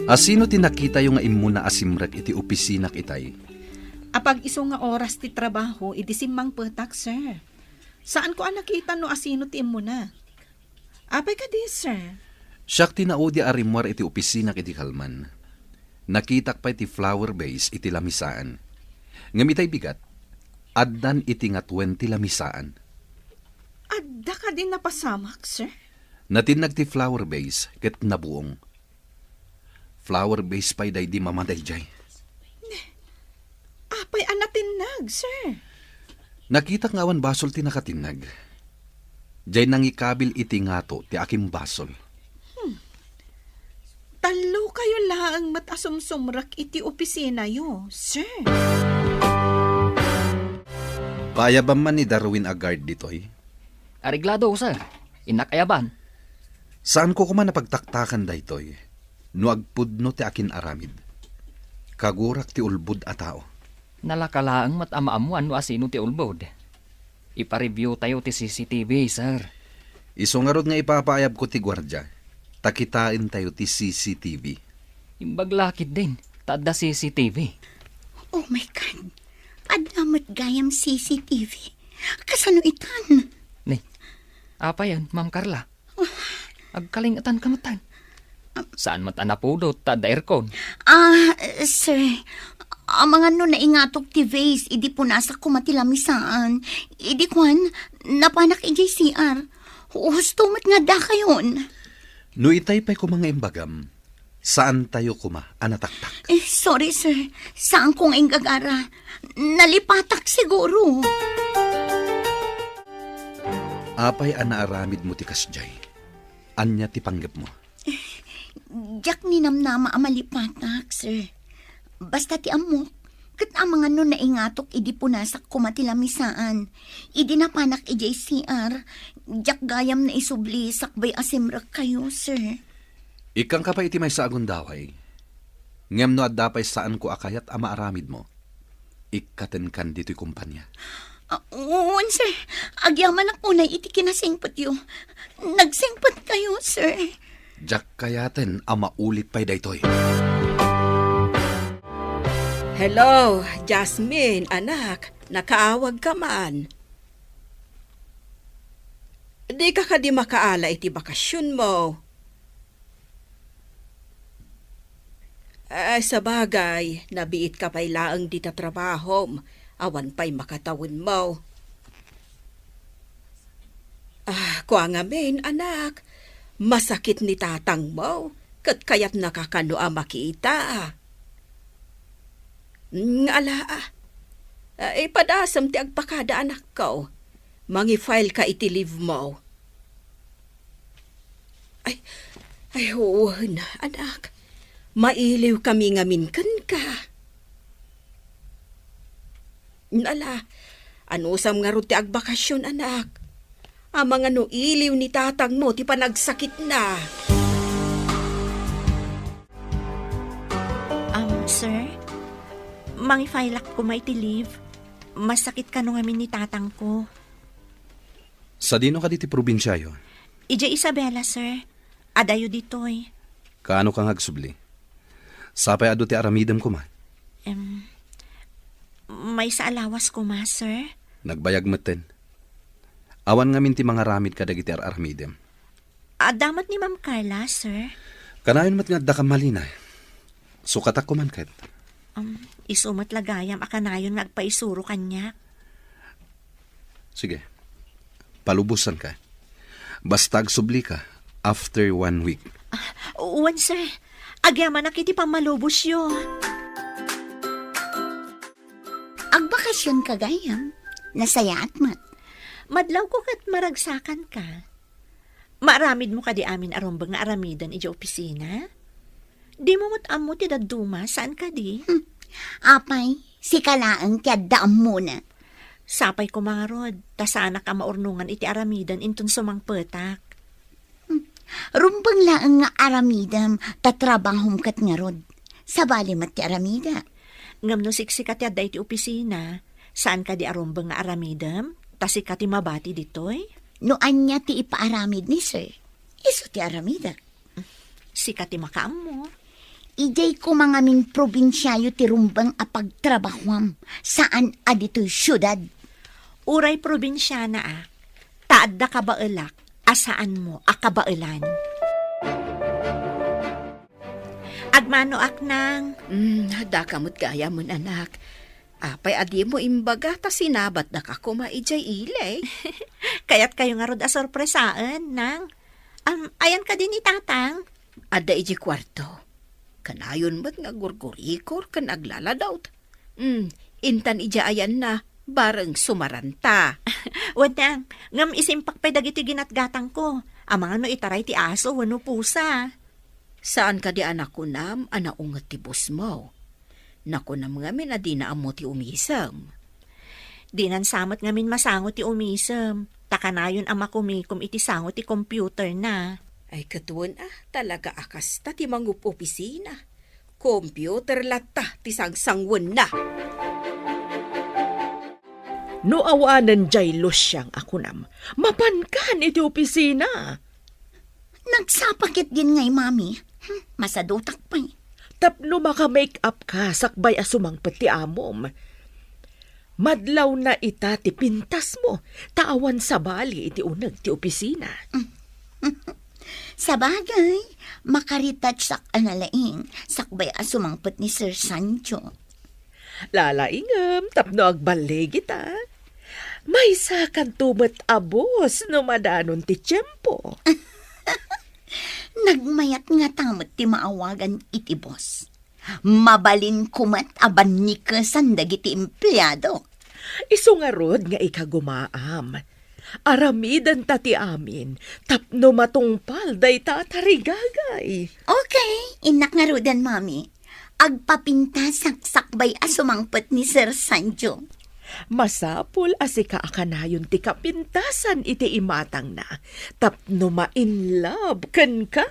Asino tinakita yung nga imuna asimrek iti opisinak itay? Apag iso nga oras ti trabaho, idi simmang petak, sir. Saan ko nakita no asino ti mo na? Apay ka di, sir. Siyak tinaudi arimwar iti opisinak iti kalman. Nakitak pa iti flower base iti lamisaan. Ngamitay bigat, addan iti nga 20 lamisaan. Adda ka din napasamak, sir. Natinag ti flower base ket nabuong. Flower base pa'y day di mamaday jay. Apay anatinag, sir. Nakita nga awan basol ti nakatinag. Jay nang ikabil iti ngato ti aking basol. Talo kayo laang matasumsumrak iti opisina yo, sir. Paayabam man ni Darwin Agard ditoy. Ariglado, sir. Inakayaban. Saan ko kuman napagtaktakan daytoy? No agpudno ti akin aramid. Kagurak ti ulbud a tao. Nalakalaang matamaamuan no asino ti ulbod. Ipa-review tayo ti CCTV, sir. Isungarod nga ipapaayab ko ti gwardya. Takitain tayo ti CCTV. Imbaglakid din. Tada CCTV. Oh my God. Adamot gayam CCTV. Kasano itan? Apa yan, Ma'am Carla? Agkalingatan ka matan. Saan mata napudot, tada aircon? Sir, ang mga naingatok ti vase, idi po nasa kumatilamisaan. Idi kwan, napanak i-JCR. Hustumat nga da kayon. No itay pa'y ko mga imbagam, saan tayo kuma anataktak? Sorry sir, saan kong ingagara? Nalipatak siguro. Apay anaaramid mo ti kasjay. Anya ti panggap mo? Diyak ni namnama amalipatak, sir. Basta ti amok, kat ang mga naingatok idi punasak kumatilamisaan. Idi napanak i-JCR, diyak gayam na isubli sakbay asimrak kayo, sir. Ikang ka pa iti may saagon daway. Ngem no addapay saan ko akayat ama aramid mo. Ikaten kan dito'y kumpanya. Uwan, sir. Agyaman ako na iti kinasingpat yo. Nagsingpat kayo, sir. Diyak kayaten ama ulit pa'y daytoy. Hello, Jasmine, anak. Nakaawag ka man. Di ka di makaala iti bakasyon mo. Sa bagay, nabiit ka pa'y laang di ta trabahom. Awan pa'y makatawin mo. Kuha nga men, anak. Masakit ni tatang mo. Kat kaya't nakakano makita. Padasam ti agpakada anak ko. Mangi-file ka iti leave mo. Ay, huwag na, anak. Mailiw kami nga minkan ka. Anusam nga ro ti agbakasyon, anak. Amang ano iliw ni tatang mo ti panagsakit na. Sir? Mangi-file ko may ti leave. Masakit ka nung amin ni tatang ko. Sa dino ka diti probinsyayo? Ija Isabela, sir. Adayo ditoy. Kaano kang agsubli? Sapay ado ti aramidem ko man? May sa alawas ko ma, sir. Nagbayag maten. Awan nga minti mga ramid kadagiti aramidem. Damat ni Ma'am Carla, sir. Kanayon mat nga da ka malina. Sukatak ko man ket. Isumat lagayam akanayon nga agpaisuro kanya. Sige. Palubusan ka. Bastag subli ka after 1 week. Uwan, sir. Agyaman na kiti pamalubos yo. Agbakasyon ka gayam. Nasayaat mat. Madlaw ko kat maragsakan ka. Maaramid mo ka di amin arumbang nga aramidan iji opisina? Di mo amo ti daduma, saan ka di? Apay, si kalaang tiyaddaam muna. Sapay ko mga rod, tasana ka maurnungan iti aramidan intun sumang petak. Rumbang laang nga aramidam, tatrabahom kat nga rod. Sabali mat ti aramida. Ngam no siksikat yadda iti opisina, saan ka di arumbang nga aramidam? Tasika ti mabati ditoy? No anya ti ipaaramid ni sir. Iso ti aramida. Sikat ti makaam mo. Ijay ko mga min probinsyayo ti rumbang apagtrabahwam. Saan adito'y syudad? Uray probinsyana taad da kabaelak, asaan mo akabaelan. Agmano ak nang. Da kamot gaya mon anak. Apay adi mo imbaga ta sinabat na ka kumaijay ilay. Kaya't kayo nga rod asorpresaan nang. Ayan ka din ni tatang. Ada iji kwarto. Kanayon ba't nga gurgurikor kan aglaladaw. Intan ija ayan na. Bareng sumaranta. Wadang, ngam isimpak pa dagiti ginatgatang ko. Amang ano itaray ti aso, wano pusa. Saan ka di anak ko nam, anaungat ti bus mo? Naku nam nga min adi na amo ti umisam. Di nan samot nga min masangot ti umisam. Takanayon ama kumikom iti sangot ti computer na. Ay katuan talaga akas ta ti mangup opisina. Computer lata ti sangsangwan na. No awanan jay losyang ako nam, mapankan iti opisina. Nagsapakit din ngay, mami. Masadutak pa eh. Tapno maka-make up ka, sakbay asumang pati amom. Madlaw na ita ti pintas mo, taawan sa bali iti unag ti opisina. Sa bagay, makaritouch sak analaing, sakbay asumangpet ni Sir Sancho. Lalaingam, tapno agbalay kita. May sakan tumat abos no madanon ti tiyempo. Nagmayat nga tamot ti maawagan iti boss. Mabalin kumat aban ni kesan dagiti empleyado. Isu nga rod nga ikagumaam. Aramidan tati amin, tapno matungpal day tatarigagay. Okay, inak nga rodan, mami. Agpapinta saksakbay asumangpet ni Sir Sancho. Masapul asika akanayon ti kapintasan iti imatang na, tapno ma-in love ken ka.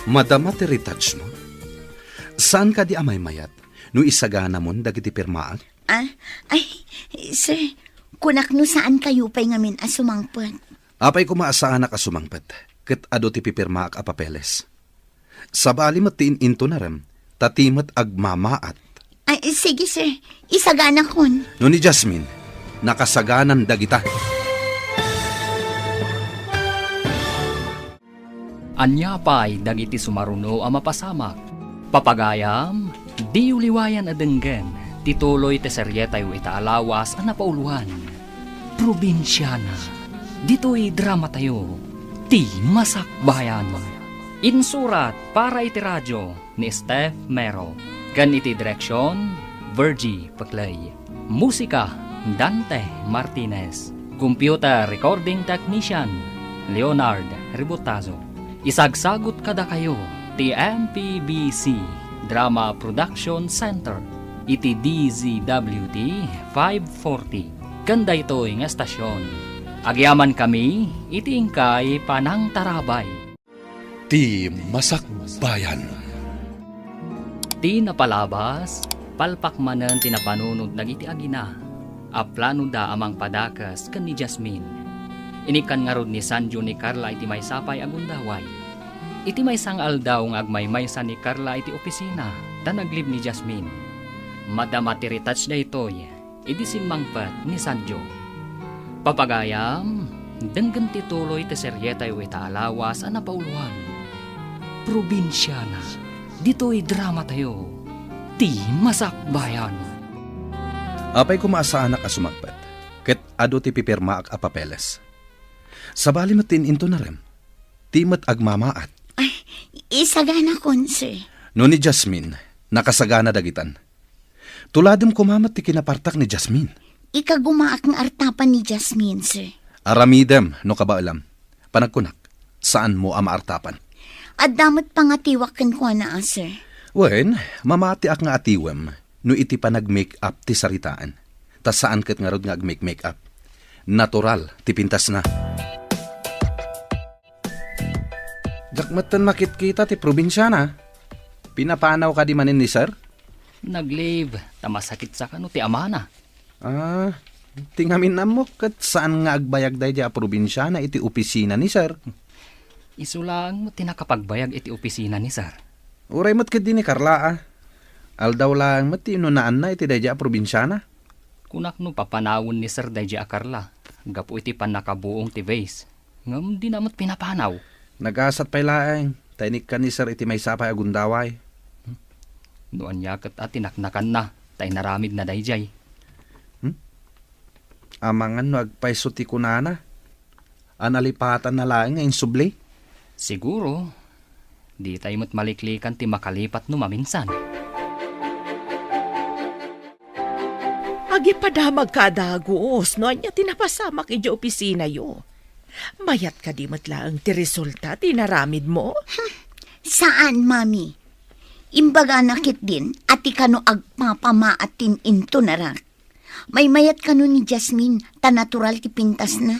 Madama ti retouch mo? Saan ka di amay mayat? No isagana mon dagiti pirmaan? Sir, kunak no saan kayo pa'y ngamin asumangpet? Apay kumaasaan na kasumangpet, ket ado ti pipirma ak apapeles. Sabali mo tiin into na rem, tatimat agmamaat. Sige sir, isagana kon. No ni Jasmine, nakasaganan dagita. Anya pa'y dagiti sumaruno a mapasamak. Papagayam, di uliwayan adenggen, tituloy te seryeta yu itaalawas a napauluan. Probinsyana, dito'y drama tayo, ti masakbayan. Insurat para iti radyo ni Steph Mero. Gan iti direksyon, Virgie Paclay. Musika, Dante Martinez. Computer Recording Technician, Leonard Ributazo. Isagsagot kada kayo, ti MPBC Drama Production Center. Iti DZWT 540. Ganda ito'y nga estasyon. Agyaman kami, iti ingkay panang tarabay. Ti Masakbayan. Ti napalabas, palpakmanan ti napanunod nagiti agina. Aplano da amang padakas ken ni Jasmine. Inikan nga rod ni Sanjo ni Carla iti may sapay agundaway. Iti may sang aldaw nga agmaymaysa ni Carla iti opisina, ta naglib ni Jasmine. Madama ti retouch na ito'y, iti simangpat ni Sanjo. Papagayam, denggan ti tuloy ti seryeta iti alawas a napauluan. Probinsyana, dito'y drama tayo, ti masakbayan. Apay kumaasaan ka sumagpat, ket ado ti pipirma ak apapeles. Sabali matin into na rem, ti mat agmamaat. Ay, isagana kon, sir. No ni Jasmine, nakasagana dagitan. Tuladem kumamat ti kinapartak ni Jasmine. Ikagumaak ng artapan ni Jasmine, sir. Aramidem, no kabaalam. Panagkunak, saan mo ama artapan? At damat pangatiwakan ko na, sir. Wen, mamati ak nga atiwem, no iti pa nag-make-up ti saritaan. Ta saan ket nga rod nga ag-make-up? Natural, ti pintas na. Jakmatan makit-kita ti probinsya na. Pinapanaw ka di manin ni sir? Naglive, tamasakit sa kano ti amana. Tingamin na mo kat saan nga agbayag day di a probinsya na iti opisina ni sir. Isulang mo tinakapagbayag iti opisina ni sir. Uray mat kat di ni Carla Aldaw lang mat tinunaan na iti day di a probinsya na. Kunak no papanawon ni sir day di a Carla. Gapu iti panakabuong ti vase. Ngam di namat pinapanaw. Nagasat pa'y laeng. Tainik ka ni sir iti may sapay agundaway. Noan yakat at tinaknakan na. Tay naramid na dayjay. Amangan no agpaiso ti kunana. Analipatan na laeng nga insubli. Siguro, di tayo mo't maliklikan ti makalipat no maminsan. Agi pa da magkadagos, no anya tinapasamak iti opisina yo. Mayat ka di matlaang ti resulta, tinaramid mo? Saan, mami? Imbaga nakit din, at ikano agpapamaatin into narak. May mayat kano ni Jasmine, ta natural ti pintas na.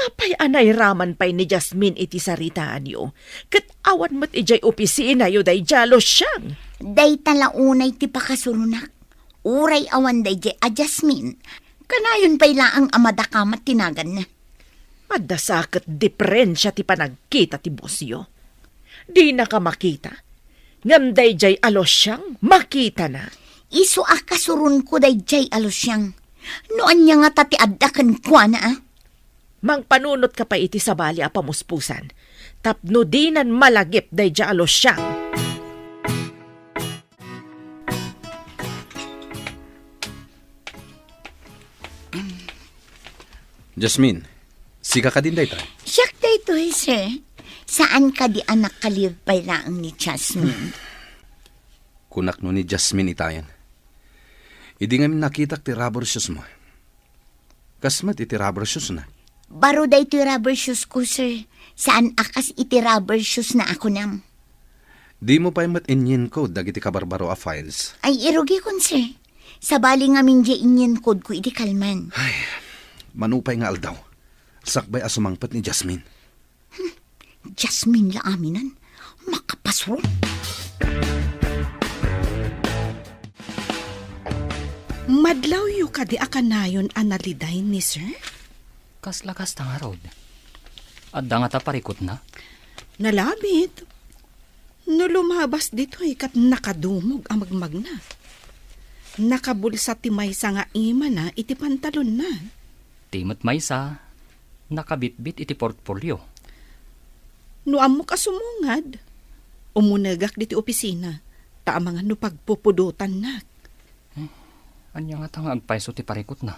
Apay anay raman pay ni Jasmine iti saritaan yo. Kat awan mat ijay opisina yo day jalo siyang. Day talaunay ti pakasurunak. Uray awan day jay a Jasmine. Kanayon pa'y laang amadakamat tinagan na. Madasakit diferensya ti panagkita ti bosyo. Di na ka makita. Ngam day jay alos siyang makita na. Isu kasurun ko day jay alosyang. Noan niya nga tati addakan kwa na Mang panunot ka pa iti sabali a pamuspusan. Tapno dinan malagip day jay alos siyang. Jasmine, sika ka din day ta. Siyak day to, sir. Saan ka di anak kalipay laang ni Jasmine? Kunak no ni Jasmine itayan. Idi nga nakita ti rubber shoes mo. Kasmat iti rubber shoes na. Baro day ti rubber shoes ko, sir. Saan akas iti rubber shoes na ako nam? Di mo pa mat inyin code dagiti kabarbaro a files. Ay, irugi kon, sir. Sabali nga min di inyan code ko iti kalman. Manupay nga aldaw. Sakbay asumangpat ni Jasmine. Jasmine la aminan. Makapasro. Madlaw yu kadi akanayon analiday ni sir? Kaslakas tanga rod. Adda nga ta parikot na. Nalabit. No lumabas dito kat nakadumog ang magmag na. Nakabulsa ti maysa nga ima na iti pantalon na. Timot maysa, nakabitbit iti portfolio. No amo ka sumungad. Umunagak diti opisina. Taamangan no pagpupudutan na. Anya nga tanga agpaiso ti parikot na.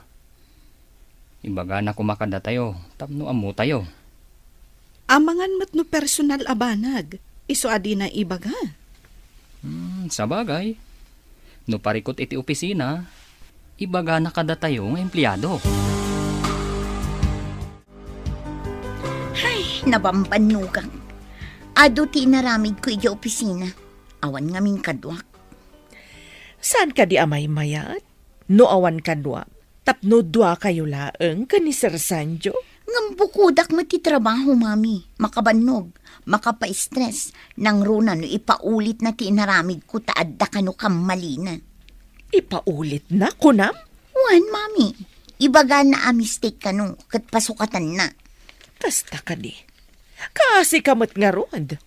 Imbaga na kumakada tayo, tapno amo tayo. Amangan mat no personal abanag. Iso adi na ibaga. Sabagay. No parikot iti opisina, ibaga na kada tayo ng empleyado. Nabambanugang. Ado ti naramid ko iti opisina. Awan nga min kadwak. Saan ka di amay mayat? No awan kadwa. Tapno dwa kayo laeng ka ni Sir Sanjo? Ngambukudak mo ti trabaho, mami. Makabanog, makapa-stress. Nang runa no ipaulit na ti naramid ko taadda ka no kamalina. Ipaulit na, kunam? Wan, mami. Ibaga na a mistake ka no, kat pasukatan na. Kasta ka di. Kasi kamot nga rod.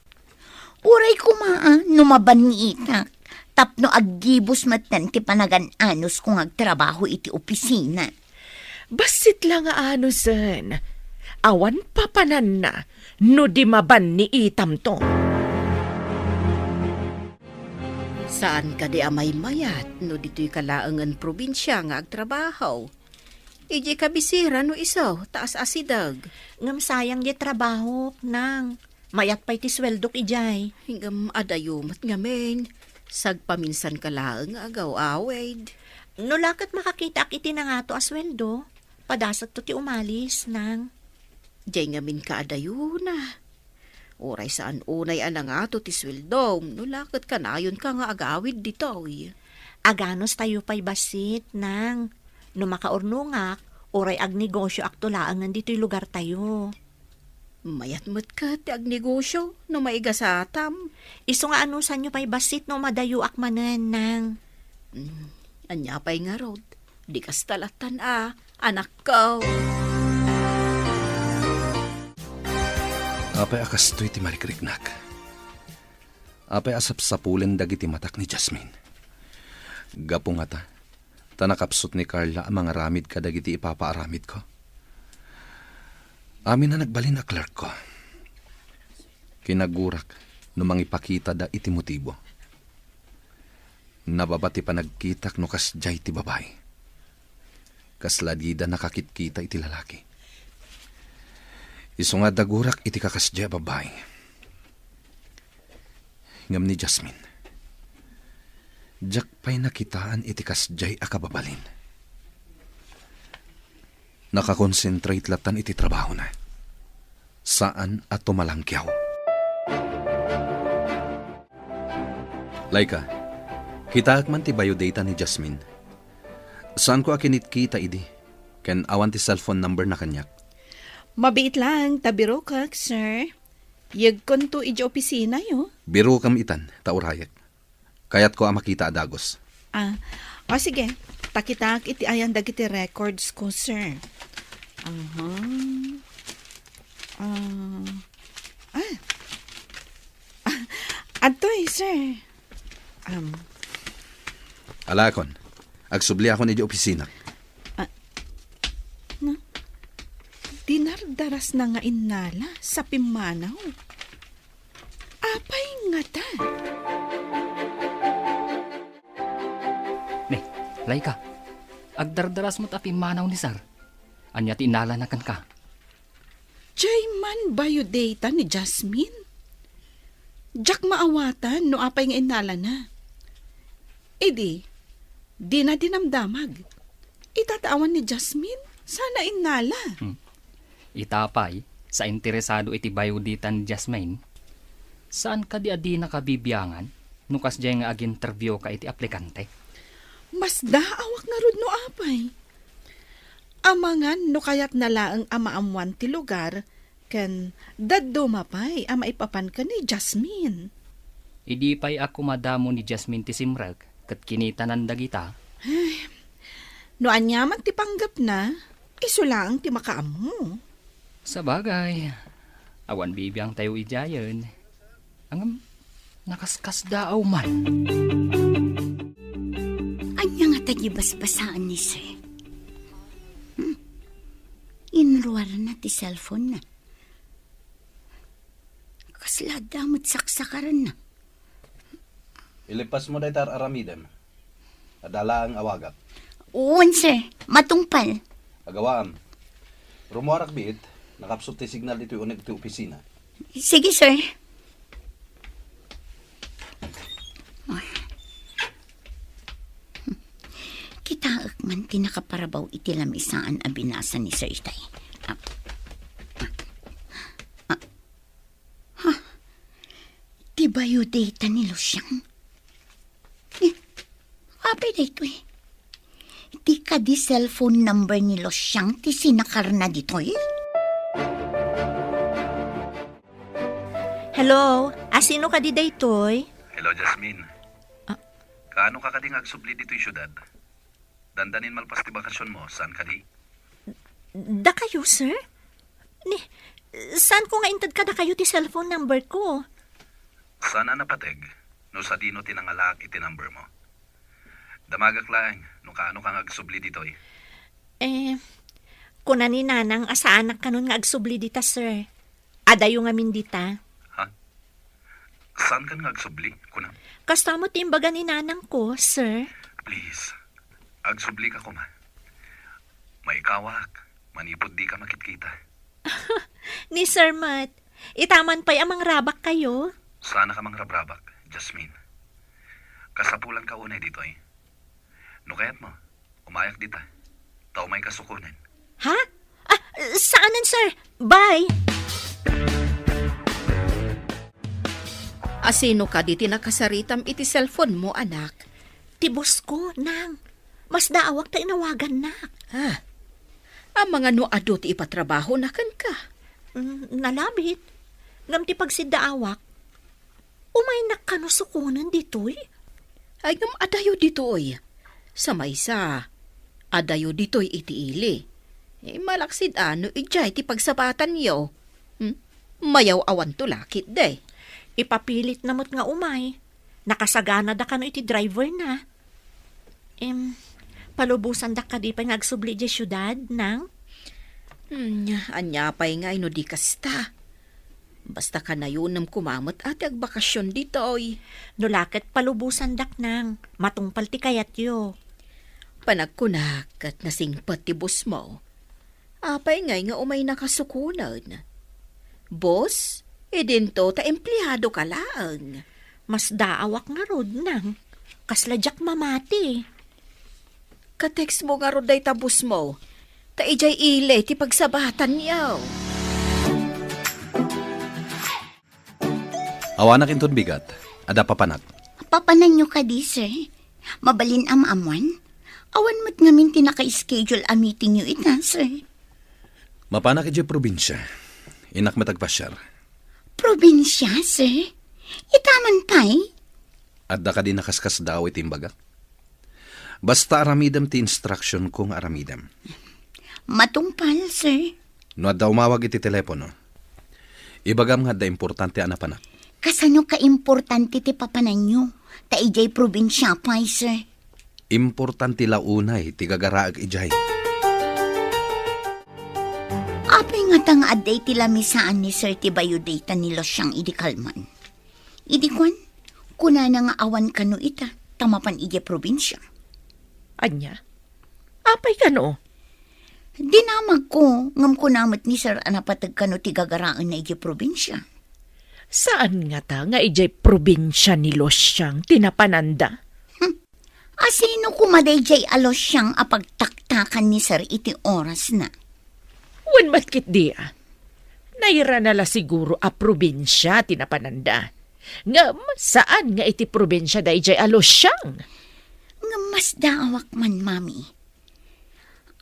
Uray kumaa, numaban ni itak. Tapno aggibos matan ti panagan-anos kung agtrabaho iti opisina. Basit lang nga ano, sen. Awan papanan na, no di maban ni itam to. Saan ka di amay mayat no dito'y kalaangan probinsya nga agtrabaho? Iji kabisira no iso, taas asidag. Ngam sayang di trabaho, nang. Mayat pa'y ti sweldok ijay. Hingam adayumat nga men. Sagpaminsan ka laang agaw awed. No lakat makakita ak iti na nga to asweldo. Padasat to ti umalis, nang. Diyay nga min ka adayuna. Oray saan unay ana nga to ti sweldom. No lakat ka na yun ka nga agawid dito. Aganos tayo pa'y basit, nang. No makaurnungak, oray ag negosyo ak tulaangan dito'y lugar tayo. Mayat mo't ka ti agnegosyo no maigasatam. Iso nga anusan nyo pa'y basit no madayo ak manen, nang. Anya pa'y nga rod. Di kas talatan anak ko. Apay akas to'y ti marikriknak. Apay asap sapulen dagiti matak ni Jasmine. Gapo nga ta. Tanakapsot ni Carla ang mga ramid ka dagiti ipapaaramid ko. Amin na nagbalin na clerk ko. Kinagurak no mangipakita da iti motibo. Nababati pa nagkitak no kasjay ti babay. Kasladida nakakitkita iti lalaki. Iso nga dagurak iti kakasjay babay. Ngam ni Jasmine. Diyak pa'y nakitaan iti kasjay akababalin. Nakakonsentrate latan iti trabaho na. Saan at tumalangkyaw. Laika, kita man ti biodata ni Jasmine. Saan ko akinit kita idi? Ken awan ti cellphone number na kanyak. Mabiit lang, tabiro kak, sir. Yag konto iji opisina yo. Biro kam itan, taurayak. Kayat ko makita adagos. Sige. Takitak iti ayan dagiti records ko, sir. Atoy, sir. Alakon, agsubli ako ni di opisina. Dinardaras na nga inala sa pimanaw. Apay nga ta. Laika, agdardaras mo tapi manaw ni Sar. Anya tinala na kan ka. Jayman biodata ni Jasmine. Jack maawatan no apay nga inala na. Di na dinamdamag. Itatawan ni Jasmine, sana inala. Itapay, sa interesado iti biodata ni Jasmine, saan ka di adi nakabibiyangan, nukas dyan nga ag-interview ka iti aplikante? Mas daawak nga rod no apay. Amangan no kayat nalaang amaamuan ti lugar, ken daddo mapay ama ipapan ka ni Jasmine. Idi pa'y ako madamo ni Jasmine ti simrag, kat kinita nandagita. No anyaman ti panggap na, iso lang ti makaamu. Sa bagay, awan bibiyang tayo ijayon. Ang nakaskas daaw man. Anya nga tayo basbasaan ni sir. Inruar na ti cellphone na. Kasla damot saksakaran na. Ilipas mo dahi tar aramidem. Adala ang awagap. Uwan sir, matungpal. Agawam. Rumuarak biit, nakapsot ti signal dito yung unig ti opisina. Sige sir. Kitaak man tinakaparabaw iti lamisaan a binasa ni Sir Itay. Ti biodata ni Lusyang. Apay na ito eh. Ti ka di cellphone number ni Lusyang ti sinakar na dito eh. Hello, asino ka di daytoy? Hello, Jasmine. Kaano ka kading agsubli dito yung syudad? Dandanin malpas ti bakasyon mo, saan ka di? Da kayo, sir? Saan ko nga intad kada kayo ti cellphone number ko? Sana napateg, no sa dino tinangalak iti number mo. Damagak lang, no kaano kang agsubli ditoy. Kuna ni nanang asaanak kanon nga agsubli dita, sir. Adayo nga min dita. Ha? Saan ka nga agsubli, kunam? Kastamo timbaga ni nanang ko, sir. Please, agsubli ka kuma. May kawak, manipod di ka makitkita. Ni Sir Matt, itaman pa'y amang rabak kayo. Sana ka mangrabrabak, Jasmine. Kasapulan ka unay ditoy. No kaya't mo, umayak dita. Tao may kasukunan. Ha? Saanan, sir? Bye! Asino ka di tinakasaritam iti cellphone mo, anak? Tibos ko, nang. Mas daawak ta inawagan na. Ang mga nuado ti ipatrabaho na kan ka. Nalabit. Ngam ti pagsidaawak. Umay nakanosukunan ditoy. Ay ngam adayo ditoy. Sa maysa, adayo ditoy iti ili. Malaksid ano ijay ti pagsabatan yo. Mayaw awan to lakit day. Ipapilit namot nga umay. Nakasagana da kano iti driver na. Palubusan da ka di pa nagsubli di syudad, nang? Anya pa'y nga ino di kasta. Basta ka na yun ng kumamot ati agbakasyon ditoy. Nulakat palubusan dak nang. Matungpal ti kayat yo. Panagkunak at nasingpat ti bus mo. Apay nga umay nakasukunan. Boss, dinto ta empleyado ka lang. Mas daawak nga rod nang. Kasladyak mamati. Ka-text mo nga rod day tabus mo. Ta ijay ile ti pagsabatan yaw. Awanak inton bigat, ada papanak. Papanan nyo ka di, sir. Mabalin amamuan. Awan mo't ngamin tinaka-schedule a meeting nyo ita, sir. Mapanak iti probinsya. Inak matagpasyar. Probinsya, sir? Itaman pa'y? Adda ka din nakaskas daw itimbaga. Basta aramidam ti instruction kung aramidam. Matungpal, sir. No adda umawag iti telepono. Ibagam nga da importante anapanak. Kasano ka-importante ti papanan nyo? Ta ijay probinsya pa'y, sir. Importante launay ti gagaraag ijay. Apay nga tang aday ti lamisaan ni sir ti bayodata nilo siyang idikalman. Idikwan, kuna na nga awan kano ita, tamapan ijay probinsya. Anya? Apay ka no? Dinamag ko, ngam kunamot ni sir anapatag kano ti gagaraan na ijay probinsya. Saan nga ta nga ijay probinsya ni Losyang tinapananda? Asino kumaday jay alos siyang apagtaktakan ni sir iti oras na? Wan matkit dia. Naira nala siguro a probinsya tinapananda. Ngam, saan nga iti probinsya da ijay a Losyang? Nga mas daawak man, mami.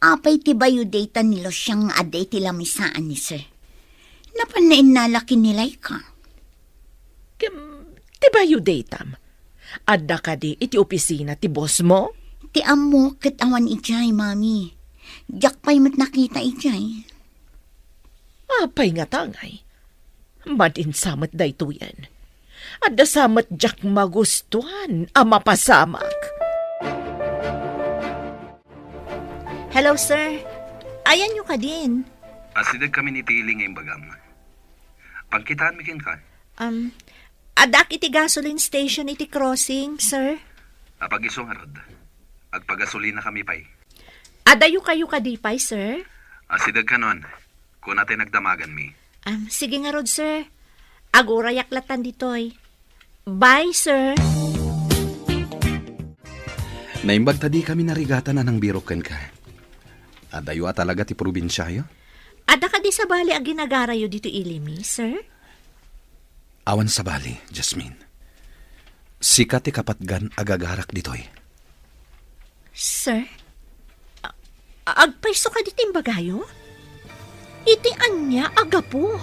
Apay ti bayodata ni Losyang aday ti lamisaan ni sir. Napanain nalaki nilay ka. Tibayo datam. Adda ka di iti opisina ti boss mo? Ti amo ket awan ijay, mami. Jak pa'y mat nakita ijay. Apay nga tangay. Madin samat da ito yan. Adda samat jak magustuhan a mapasamak. Hello, sir. Ayan nyo ka din. Asidag kami ni Tiling ngayong bagam. Pagkitaan mikin ka. Adak iti gasoline station iti crossing, sir. Apag-iso nga rod. Agpagasolina kami pa'y. Adayo kayo kadipay, sir. Asidag ka nun. Kung natin nagdamagan mi. Sige nga rod, sir. Agora yaklatan ditoy. Bye, sir. Naimbag tadi kami narigatan na ng biroken ka. Adayo talaga ti probinsyayo? Ada ka di sa bali ang ginagarayo dito ilimi, sir? Awan sa bali, Jasmine. Sikat ti kapatgan agagarak ditoy. Sir? Agpaiso ka dito imbagayo? Iti anya agapo.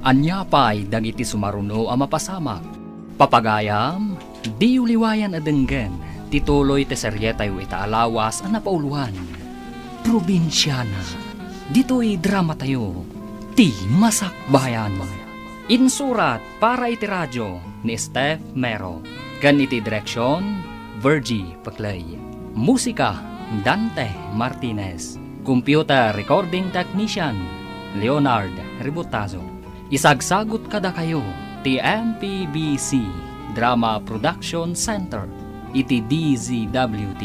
Anya pa'y dagiti sumaruno a mapasamak. Papagayam, di uliwayan adenggen, tituloy te seryetay ita alawas a napauluhan. Probinsyana. Dito'y drama tayo. Ti Masakbayan. Insurat para iti radyo ni Steph Mero. Kan iti direksyon, Virgie Paclay. Musika, Dante Martinez. Computer recording technician, Leonard Ributazo. Isagsagot kada kayo, ti MPBC Drama Production Center. Iti DZWT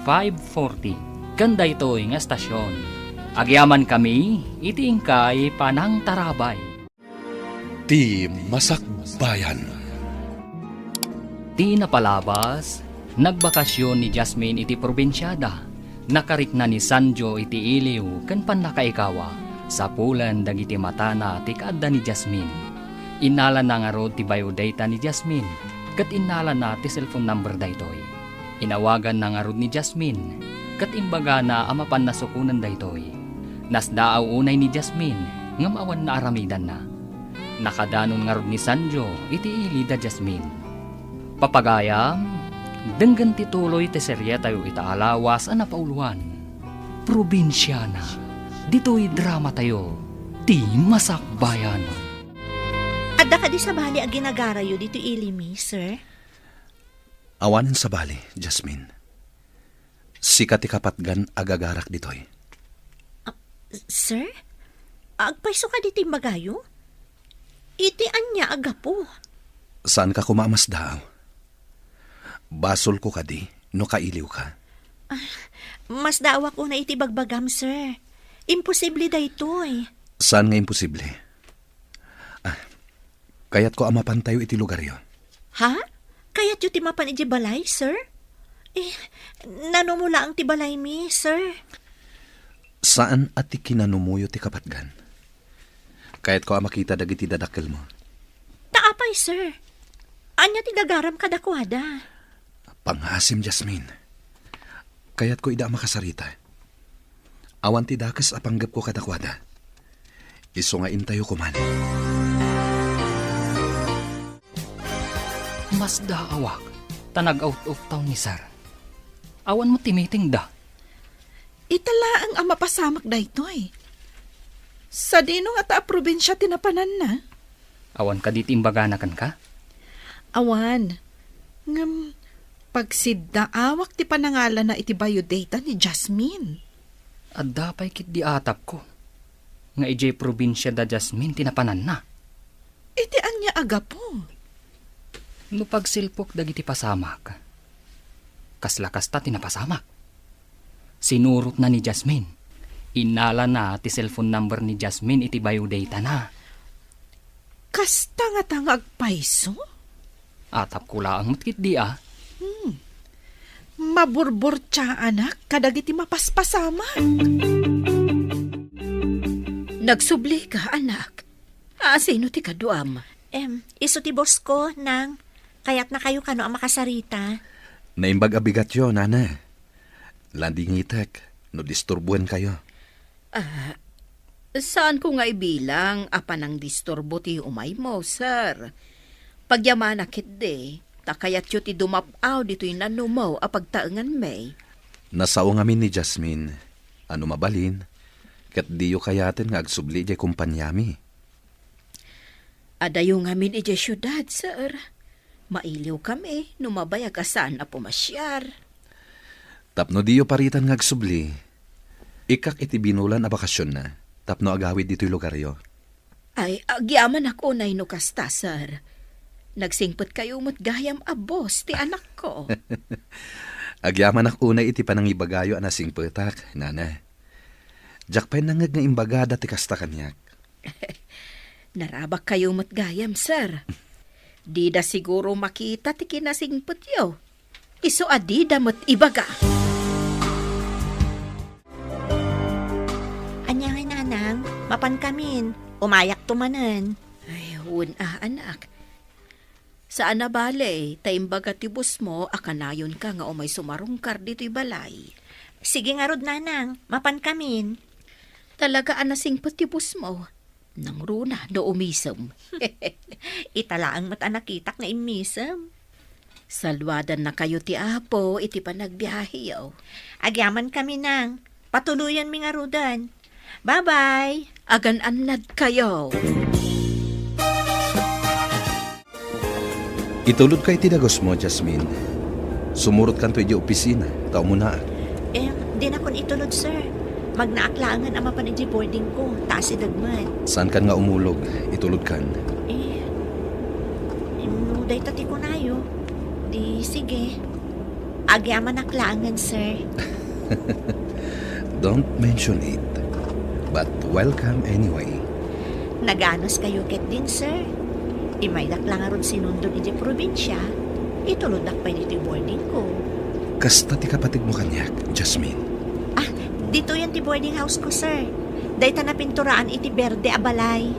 540. Kanda ito'y nga estasyon. Agyaman kami, iti ingkay panang tarabay. Ti Masakbayan. Di napalabas, nagbakasyon ni Jasmine iti probinsyada. Nakarik na ni Sanjo iti iliw kan panakaikawa. Sa pulan dagiti mata na ti kaadda ni Jasmine. Inala na nga rod ti biodata ni Jasmine. Kat inala na ti cellphone number daytoy. Inawagan na nga rod ni Jasmine. Kat imbaga na amapan na sukunan daytoy. Nasdaaw unay ni Jasmine ngam awan na aramidan na. Nakadanon nga rod ni Sanjo iti ili da Jasmine. Papagayam, denggan tituloy ti serye tayo itaalawas a napauluan. Probinsyana. Dito'y drama tayo. Ti Masakbayan. Adda ka di sa bali ang ginagarayo dito ilimi, sir? Awanin sa bali, Jasmine. Sikat ti kapatgan agagarak ditoy. Sir? Agpaiso ka dito magayo? Iti anya agapo. Saan ka kumamas daaw? Basol ko ka di, no kailiw ka. Mas dawa ko na iti bagbagam, sir. Imposible da ito eh. Saan nga imposible? Kaya't ko amapan tayo iti lugar yon. Ha? Kaya't yu timapan iti balay, sir? Nanumula ang ti balay mi, sir. Saan at ti kinanumuyo ti kapatgan? Kaya't ko makita dagiti dadakkel mo. Taapay, sir. Anya ti gagaram kadakwada. Panghasim, Jasmine. Kaya't ko ida makasarita. Awan ti dakas apanggap ko kadakwada. Iso nga intayo ko man. Mas daawak, tanag out of town ni Sir. Awan mo timiting da. Itala ang amapasamak da ito eh. Sa dino nga ta probinsya tinapanan na. Awan ka dit imbaganakan ka? Awan. Ngam, pagsiddaawak ti panangalan na iti biodata ni Jasmine. At dapay kit di atap ko. Nga ijay probinsya da Jasmine tinapanan na. Iti anya aga po. No pagsilpok dagiti pasamak. Kaslakas ta tinapasamak. Sinurot na ni Jasmine. Inala na ti cellphone number ni Jasmine iti biodata na. Kasta nga tangag paiso? Atap ko lang matkit di ah. Maburbur tsa anak, kadagiti mapaspasaman. Nagsubli ka anak. Sino ti kaduam? Iso ti boss ko nang kaya't na kayo kano ang makasarita. Naimbag abigat yo, nana. Landingitek, no disturbuan kayo. Saan ko nga ibilang apan ang disturbo ti umay mo, sir? Pagyamanakit de, takayat yu ti dumapaw dito'y nanumaw a pagtaengan may. Nasao ngamin ni Jasmine. Ano mabalin? Kat diyo kayatin nga agsubli jay kumpanyami. Adayo ngamin ije syudad, sir. Mailiw kami, numabayag asan na pumasyar. Tapno diyo paritan nga agsubli. Ikak iti binulan a bakasyon na. Tapno agawid dito'y lugaryo. Ay, agyaman ako na inukasta, sir. Nagsingpot kayo mo't gayam a boss ti anak ko. Agyaman ak unay iti panangibagayo anasing petak, nana. Jakpay nangag nga imbagada ti kasta kanyak. Narabak kayo mo't gayam, sir. Di da siguro makita ti kinasingpot yo. Iso adida mo't ibaga. Anya nga nanang, mapan kamin, umayak tumanan. Ay, anak. Saan na bale, taimbaga ti bus mo, akanayon ka nga umay sumarungkar dito'y balay. Sige nga rod nanang, mapan kamin. Talaga anasing ti bus mo. Nang runa, do umisam. Italaang mat anakitak nga imisam. Salwadan na kayo ti apo, iti panagbiyahe yaw. Agyaman kami nang, Patuluyan mi nga rudan. Bye-bye! Agan-anad kayo. Itulod kay tidagos mo, Jasmine. Sumurot kan to iji opisina. Tao mo na. Di na kon itulod, sir. Magnaaklangan ang mapanidji boarding ko. Taas idagman. Saan kan nga umulog? Itulod kan. Inuday tati ko nayo. Di, sige. Agyaman aklangan, sir. Don't mention it. But welcome anyway. Naganos kayo ket din, sir. Imaydak lang aron sinundon iti probinsya. Itulod nak pa iti boarding ko. Kasta ti kapatid mo kanyak, Jasmine. Dito yan ti boarding house ko, sir. Dayta na pinturaan iti berde abalay.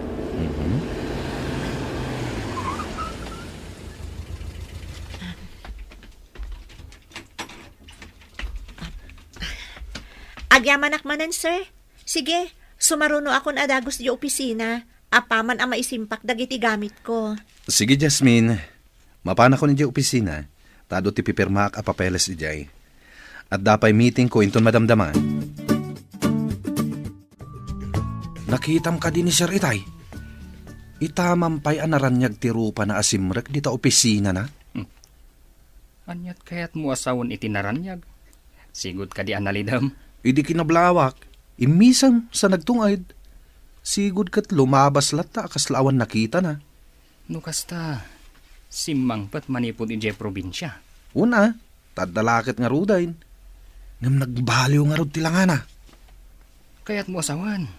Agyamanak manan, sir. Sige, sumaruno akon adagos di opisina. Apaman ang maisimpak dagiti gamit ko. Sige, Jasmine. Mapana ko ni opisina. Tado ti pipirma a papeles ijay. At dapay meeting ko inton madamdaman. Nakitam ka din ni Sir Itay. Itamampay anaranyag ti rupa na asimrek dita opisina na. Anyat kayat mo asawon itinaranyag. Sigud ka di analidam. Idi kinablawak. Imisam sa nagtungayd. Sigud kat lumabas lata kaslawan nakita na. No kasta, simangpat manipod ije probinsya. Una, tadalakit nga rudain. Ngam nagbaliw nga rod tilangana. Kayat mo asawan.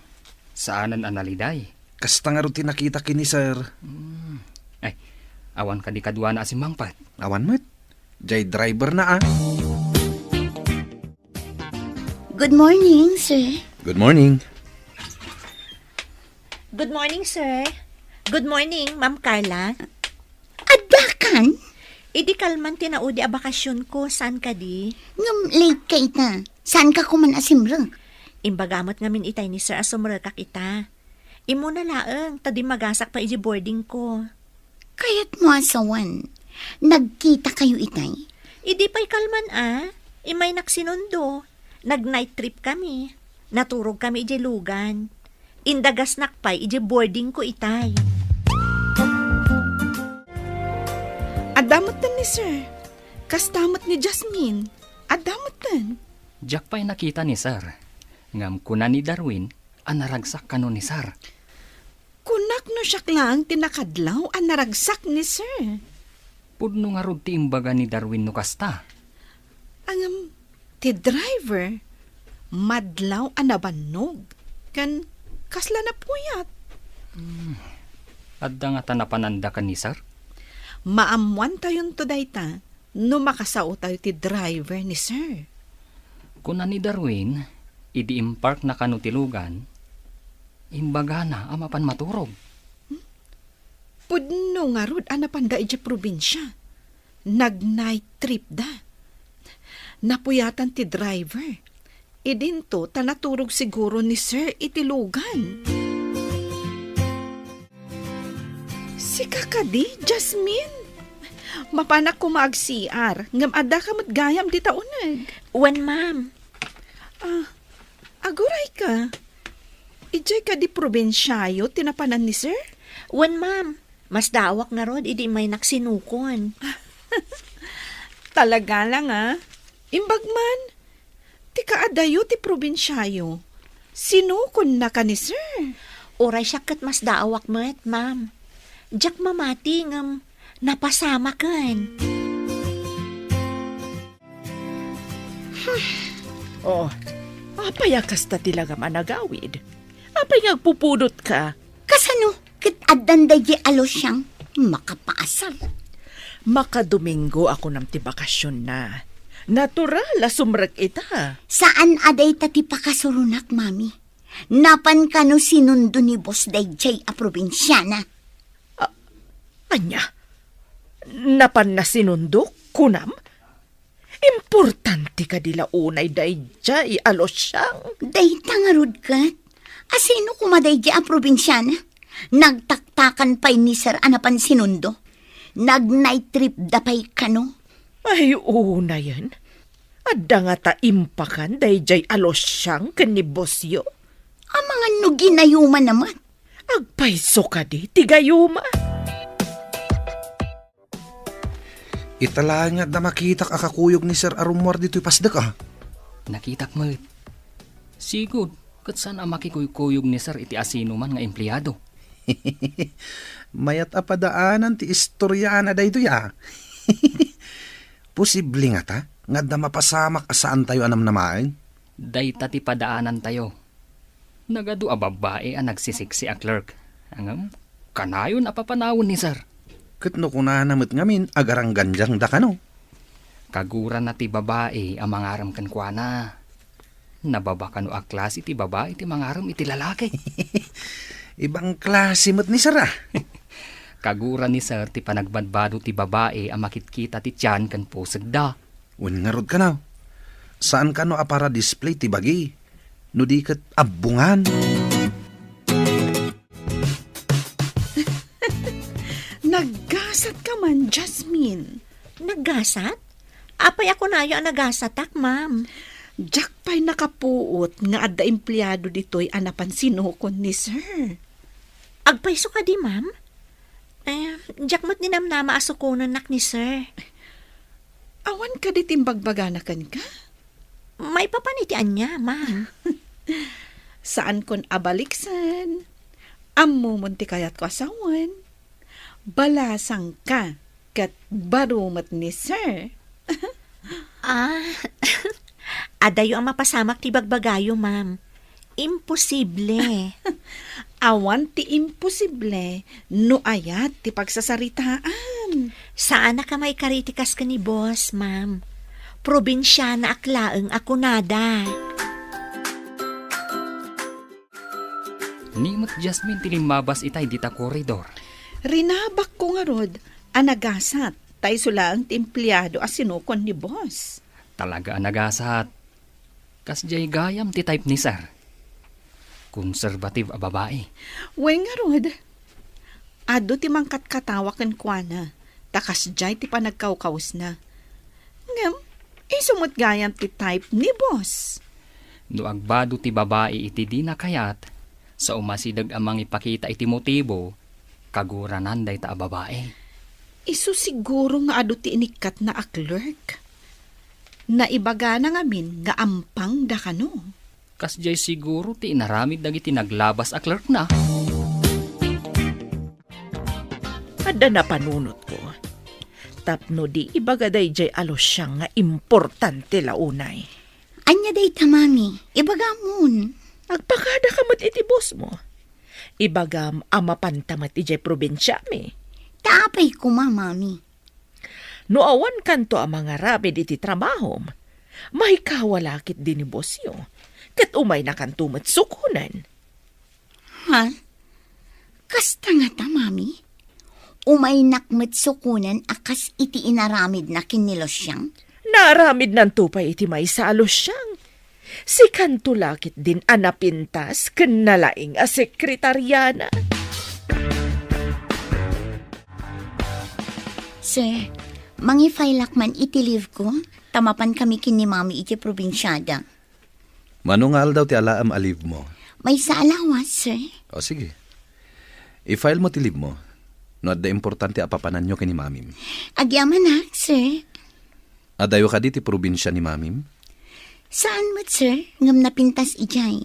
Saanan analiday? Kasta nga rod tinakita kini Sir. Ay, awan ka di kadwa na asimangpat. Awan mo't. Jay driver na ah. Good morning, sir. Good morning. Good morning, sir. Good morning, Ma'am Carla. Adakan? Idi kalman tinaudi a bakasyon ko. Saan ka di? Ngam late ka ita. Saan ka kuman asimrang? Imbagamot ngamin itay ni Sir asumre ka kita. Imo na laeng, tadi magasak pa iji boarding ko. Kayat mo asawan. Nagkita kayo itay? Idi pa'y kalman Imay naksinundo. Nag-night trip kami. Naturog kami iji lugan. Indagas nakpay iji boarding ko itay. Adamutan ni sir. Kastamot ni Jasmine. Adamutan. Jack pa'y nakita ni Sir. Ngam kuna ni Darwin, anaragsak kano ni Sir. Kunak no siya lang tinakadlaw ang naragsak ni sir. Pudno nga rod ti imbaga ni Darwin no kasta. Ang ti driver, madlaw ang nabanog. Kan kasla na puyat. Adda nga tanapananda ka ni Sir? Maamuan tayon to dayta, no makasao tayo ti driver ni sir. Kuna ni Darwin, idi impark na kano tilugan, imbaga na amapan maturog. Pudno nga rod anapanda iti probinsya. Nag-night trip da. Napuyatan ti driver. Idinto tanaturog siguro ni sir itilugan. Si kakadi, Jasmine. Mapanak ko maag-CR. Ngam ada ka matgayam di taunag. Wen, ma'am. Aguray ka. Ijay ka di probinsyayo tinapanan ni sir? Wen, ma'am. Mas dawak nga rod, idi may naksinukon. Talaga lang Imbagman. Ti kaadayo ti probinsyayo. Sinukon na ka ni sir. Oray siya kat mas dawak met, ma'am. Diyak mamati ngam napasama kan. Apay kasta tilaga managawid. Apay ngagpupudot ka. Kasano? Kit adan dahi alos siyang makapaasal. Makadomingo ako ng tibakasyon na. Natural, sumrag ita. Saan aday tati pakasurunak, mami? Napan ka no sinundo ni Boss Dayjay a probinsyana. Anya? Napan na sinundok, kunam? Importante ka dila unay dayjay, alos siyang. Dayta nga rod kat. Asino kumadayjay a probinsyana? Nagtaktakan pa'y ni Sir anapan sinundo. Nag-night trip da pa'y kano. Ay, una yan. Adda nga ta impakan dayjay alosyang ken ni Bosyo. Ang mga ginayuman naman. Agpayso ka di, tigayuma. Itala nga da makitak akakuyog ni Sir Arumwar dito'y pasdak ah. Nakitak mo. Sigod, kat saan ang makikuyog ni sir iti asino man nga empleyado. Mayat apadaanan ti istoryana da ito ya. Posible nga ta, nga da mapasamak asaan tayo anam namain. Dayta ti padaanan tayo. Nagadu a babae ang nagsisiksi a clerk. Angam, kanayon a papanawon ni sir. Katno ko na namit ngamin, agarang ganjang da kano. Kaguran na ti babae ang mangaram kan kwa na. Nababa kano a klase ti babae ti mangaram iti lalaki. Ibang klase mo't ni Sir ah. Kaguran ni sir ti panagbadbado ti babae ang makitkita ti tiyan kan pusag da. Wen nga rod ka na. Saan ka no a para display ti bagi? No di kat abungan. Naggasat ka man, Jasmine. Naggasat? Apay ako na yung nagasatak, ma'am. Jack pa'y nakapuot nga adda empleyado dito'y anapan sinukon ni sir. Agpayso ka di, ma'am? Jack mo't ninamnama asukunan nak ni sir. Awan ka di timbagbaganakan ka? May papanitian niya, ma'am. Saan kon abaliksan? Ammo munti kayat ko asawan. Balasang ka kat barumat ni sir. Adayo ang mapasamak ti bagbagayo, ma'am. Imposible. Awan ti imposible no ayat ti pagsasaritaan. Saan na ka may karitikas ka ni boss, ma'am? Probinsya na aklaeng ako nada. Nimot Jasmine tilimabas itay dita koridor. Rinabak ko nga rod, anagasat, tay sulaang ti empleyado as sinukon ni boss. Talaga nagasat. Kasjay gayam ti type ni sir. Conservative a babae. Wen nga rod, ado ti mangkat katawakan kwa na, takas jay ti panagkawkaws na. Ngam, isumot gayam ti type ni boss. No agbado ti babae iti di na kayat, sa umasidag amang ipakita iti motibo, kaguranan day ta a babae. Isu siguro nga ado ti inikat na a clerk. Naibaga na ngamin nga ampang da kano. Kasjay siguro ti inaramid dagiti naglabas a clerk na. Adda na panunot ko. Tapno di ibagaday jay alosyang nga importante launay. Anya day ta, mami. Ibagamon. Agpakada ka mat iti boss mo. Ibagam amapantamat ijay probinsya mi. Taapay ko, mami. No awan kanto ang mga rapid iti trabahom, mahikawalakit din ni Bosyo, kat umay na kanto matsukunan. Ha? Kasta nga ta, mami. Umay nakmet sukunan akas iti inaramid na kinilosyang. Naramid ng tupay iti may sa alosyang. Si kanto lakit din anapintas ken nalaing a sekretaryana. Sir, mangifailak man iti leave ko, tamapan kami kini mami iti probinsyada. Manungal daw ti alaam aliv mo. May sa alawas, sir. O sige. I-file mo ti leave mo. No adda importante apapanan nyo kini mamim. Agyaman na, sir. Adayo ka di ti probinsya ni mamim? Saan mo't, sir? Ngam napintas ijay.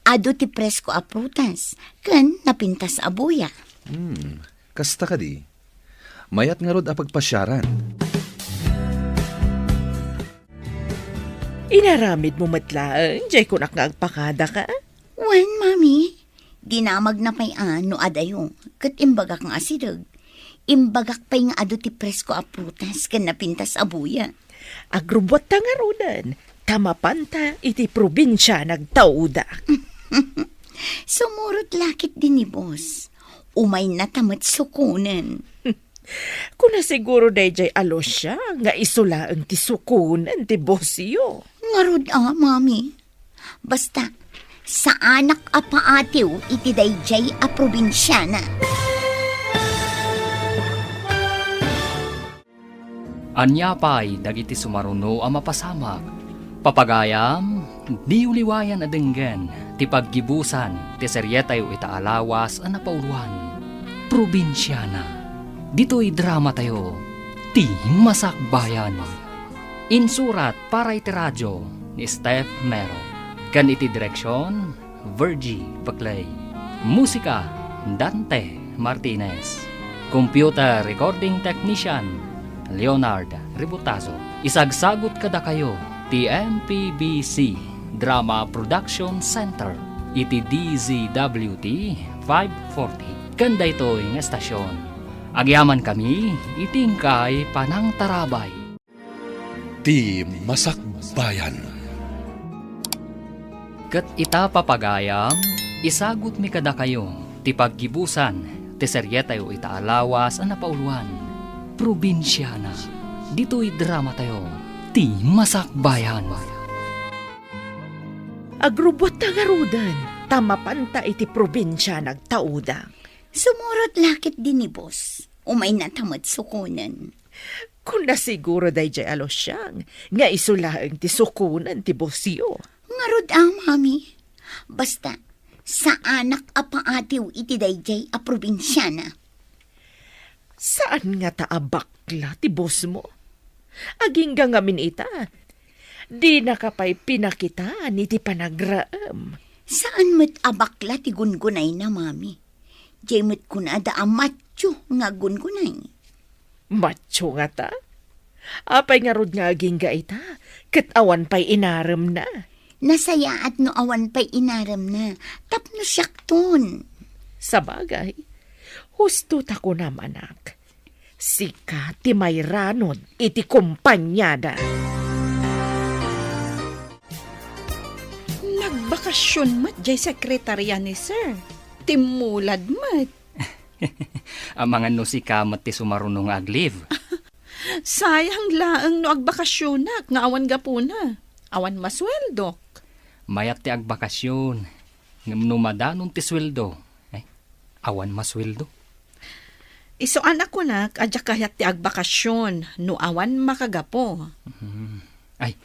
Ado ti presko a prutas. Ken napintas a buya. Kasta ka di. Mayat nga rod a pagpasyaran. Inaramid mo matlaan, jay kunak nga agpakada ka. Wan, mami. Dinamag na pa'y ano adayo. Kat imbagak nga asidag. Imbagak pa'y nga ado ti presko a prutas. Ken napintas a buya. Agrubot ta nga rodan. Tamapanta iti probinsya nagtauda. Sumurot lakit din ni boss. Umay na tamat sukunan. Kuna siguro dayjay alosya nga isula ang ti sukunan ti Bosyo. Ngarod mami. Basta, sa anak a paatiw iti dayjay a probinsyana. Anya pay dagiti sumaruno ang mapasamak, Papagayam, di uliwayan adenggan, ti paggibusan, ti seryetayo itaalawas ang napauluan. Probinsyana, dito'y drama tayo, ti Masakbayan. Insurat para iti radyo ni Steph Mero. Kan iti direksyon, Virgie Baclay. Musika, Dante Martinez. Computer Recording Technician, Leonard Ributazo. Isagsagot kada kayo, TMPBC Drama Production Center, iti DZWT 540. Kanda ito'y nga estasyon. Agyaman kami, itingkay panang tarabay. Ti Masakbayan. Kat ita papagayam, isagot mi kada kayo, ti paggibusan, ti seryetayo itaalawas ang napauluan. Probinsyana, dito'y drama tayo, ti Masakbayan. Agrubot na garudan, tamapanta iti probinsya nagtaudang. Sumurot lakit din ni boss. Umay natamad sukunan. Kung nasiguro day jay alosyang, nga isulaang ti sukunan ti bosyo. Ngarod mami. Basta, sa anak apaatiw iti dayjay a probinsyana. Saan nga taabakla ti boss mo? Aging ngamin ita, di nakapay pinakitaan iti panagraam. Saan mo't abakla ti gungunay na mami? Jay mo't kunada a matyo nga gungunay. Macho nga ta? Apay nga rod nga aging ita, kat awan pa'y inaram na. Nasaya at no awan pa'y inaram na, tapno siyakton. Sa bagay, husto ta ko naman anak. Sika ti may ranod iti kumpanyada. Nagbakasyon mat jay sekretarya ni sir. Timulad mat. Ang mga no si kamat ti sumarunong aglive. Sayang laang no agbakasyonak nga awan gapuna. Awan masweldok. Mayat ti agbakasyon, ngam numadanon ti sweldo. Awan masweldo. Iso anak ko nak, adya kayat ti agbakasyon, no awan makagapo. Ay,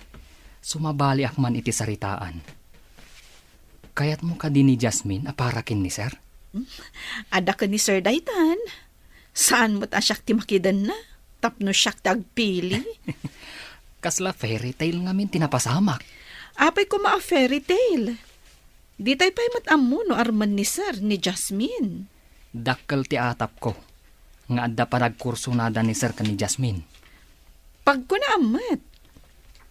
sumabali akman iti saritaan. Kayat mo ka din ni Jasmine aparakin ni sir? Ada ka ni Sir Daytan. Saan mo't asyak ti makidan na? Tapno syak ti agpili. Kasla fairy tale ngamin tinapasamak. Apay ko maa fairy tale. Di tayo pa'y matamu no arman ni Sir ni Jasmine. Dakkel ti atap ko. Nga adda pa nagkurso nada ni Sir ka ni Jasmine. Pag ko na amat.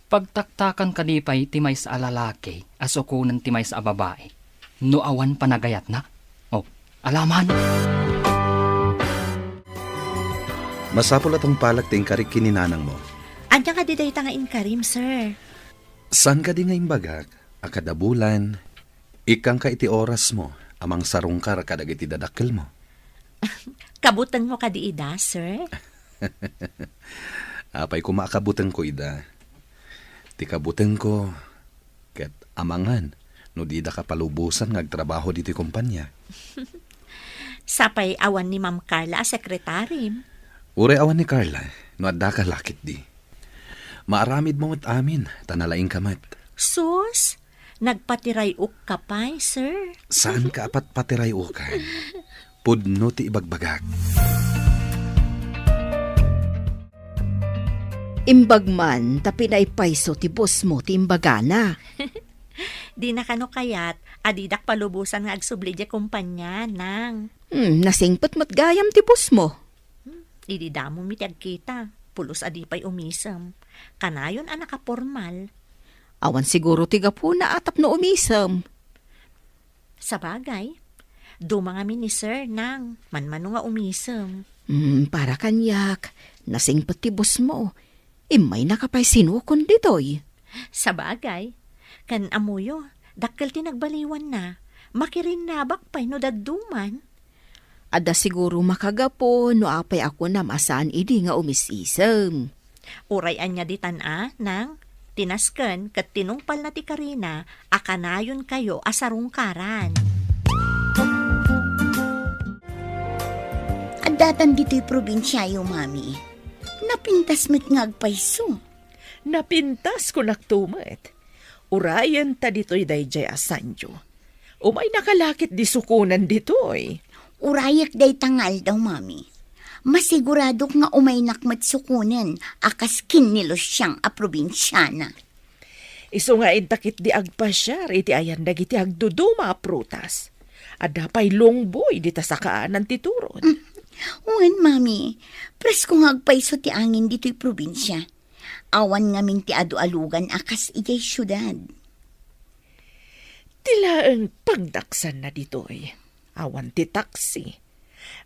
Pagtaktakan kanipay timay sa alalaki, asukunan timay sa babae. No awan panagayat na. O, alaman. Masapul atong palag ting karik kininanang mo. Anya ka di dayta nga inkarim, sir. San ka di nga imbagak, akada bulan, ikang ka iti oras mo, amang sarungkar kadag iti dadakkel mo. Kabutan mo ka di ida, sir. Apay ko maakabutan ko ida. Ti kabutan ko, ket amangan, no di da kapalubusan ngagtrabaho diti kumpanya. Sapay awan ni Ma'am Carla, sekretary. Ure awan ni Carla, no adda ka lakit di. Maaramid mo at amin, tanalaing kamat. Sus, nagpatiray uk ka pa'y, sir. Saan ka apat patiray ukan? Pudno ti ibagbagak. Imbagman, tapi na ipaiso ti boss mo ti imbagana. Di na kano kayat, adidak palubusan nga agsubli di kumpanya, nang. Nasingpot mat gayam ti boss mo. Ididamo mitag kita, pulos adipay umisam. Kanayon anak ka formal. Awan siguro ti gapuna atap no umisam. Sa bagay, dumangami ni sir, nang, manmano nga umisam. Para kanyak, nasingpot ti boss mo. Imay nakapay sinukon ditoy. Sa bagay, kan amuyo, dakkel ti nagbaliwan na, makirin nabak pa'y no dadduman. Ada siguro makagapo no apay ako na masaan idi nga umisisam. Urayan niya di tana, nang, tinasken kat tinungpal na ti Karina, akanayon kayo asarungkaran. At datan dito'y probinsyayo, mami. Napintas mo't ngagpaiso. Napintas ko naktumet. Urayan ta dito'y dayjay asanjo. Umay nakalakit di sukunan dito'y. Urayak day tangal daw, mami. Masigurado nga umay nakmat sukunan akas kinilos siyang a probinsyana. Iso nga intakit di agpasyar, iti ayan dagiti agduduma a prutas. Ada pa'y longboy di tasakaanan ti turod. Uwan, mami. Presko nga agpaiso ti angin dito'y probinsya. Awan ngamin ti adu-alugan akas ijay syudad. Tila ang pagdaksan na dito'y. Awan ti taksi.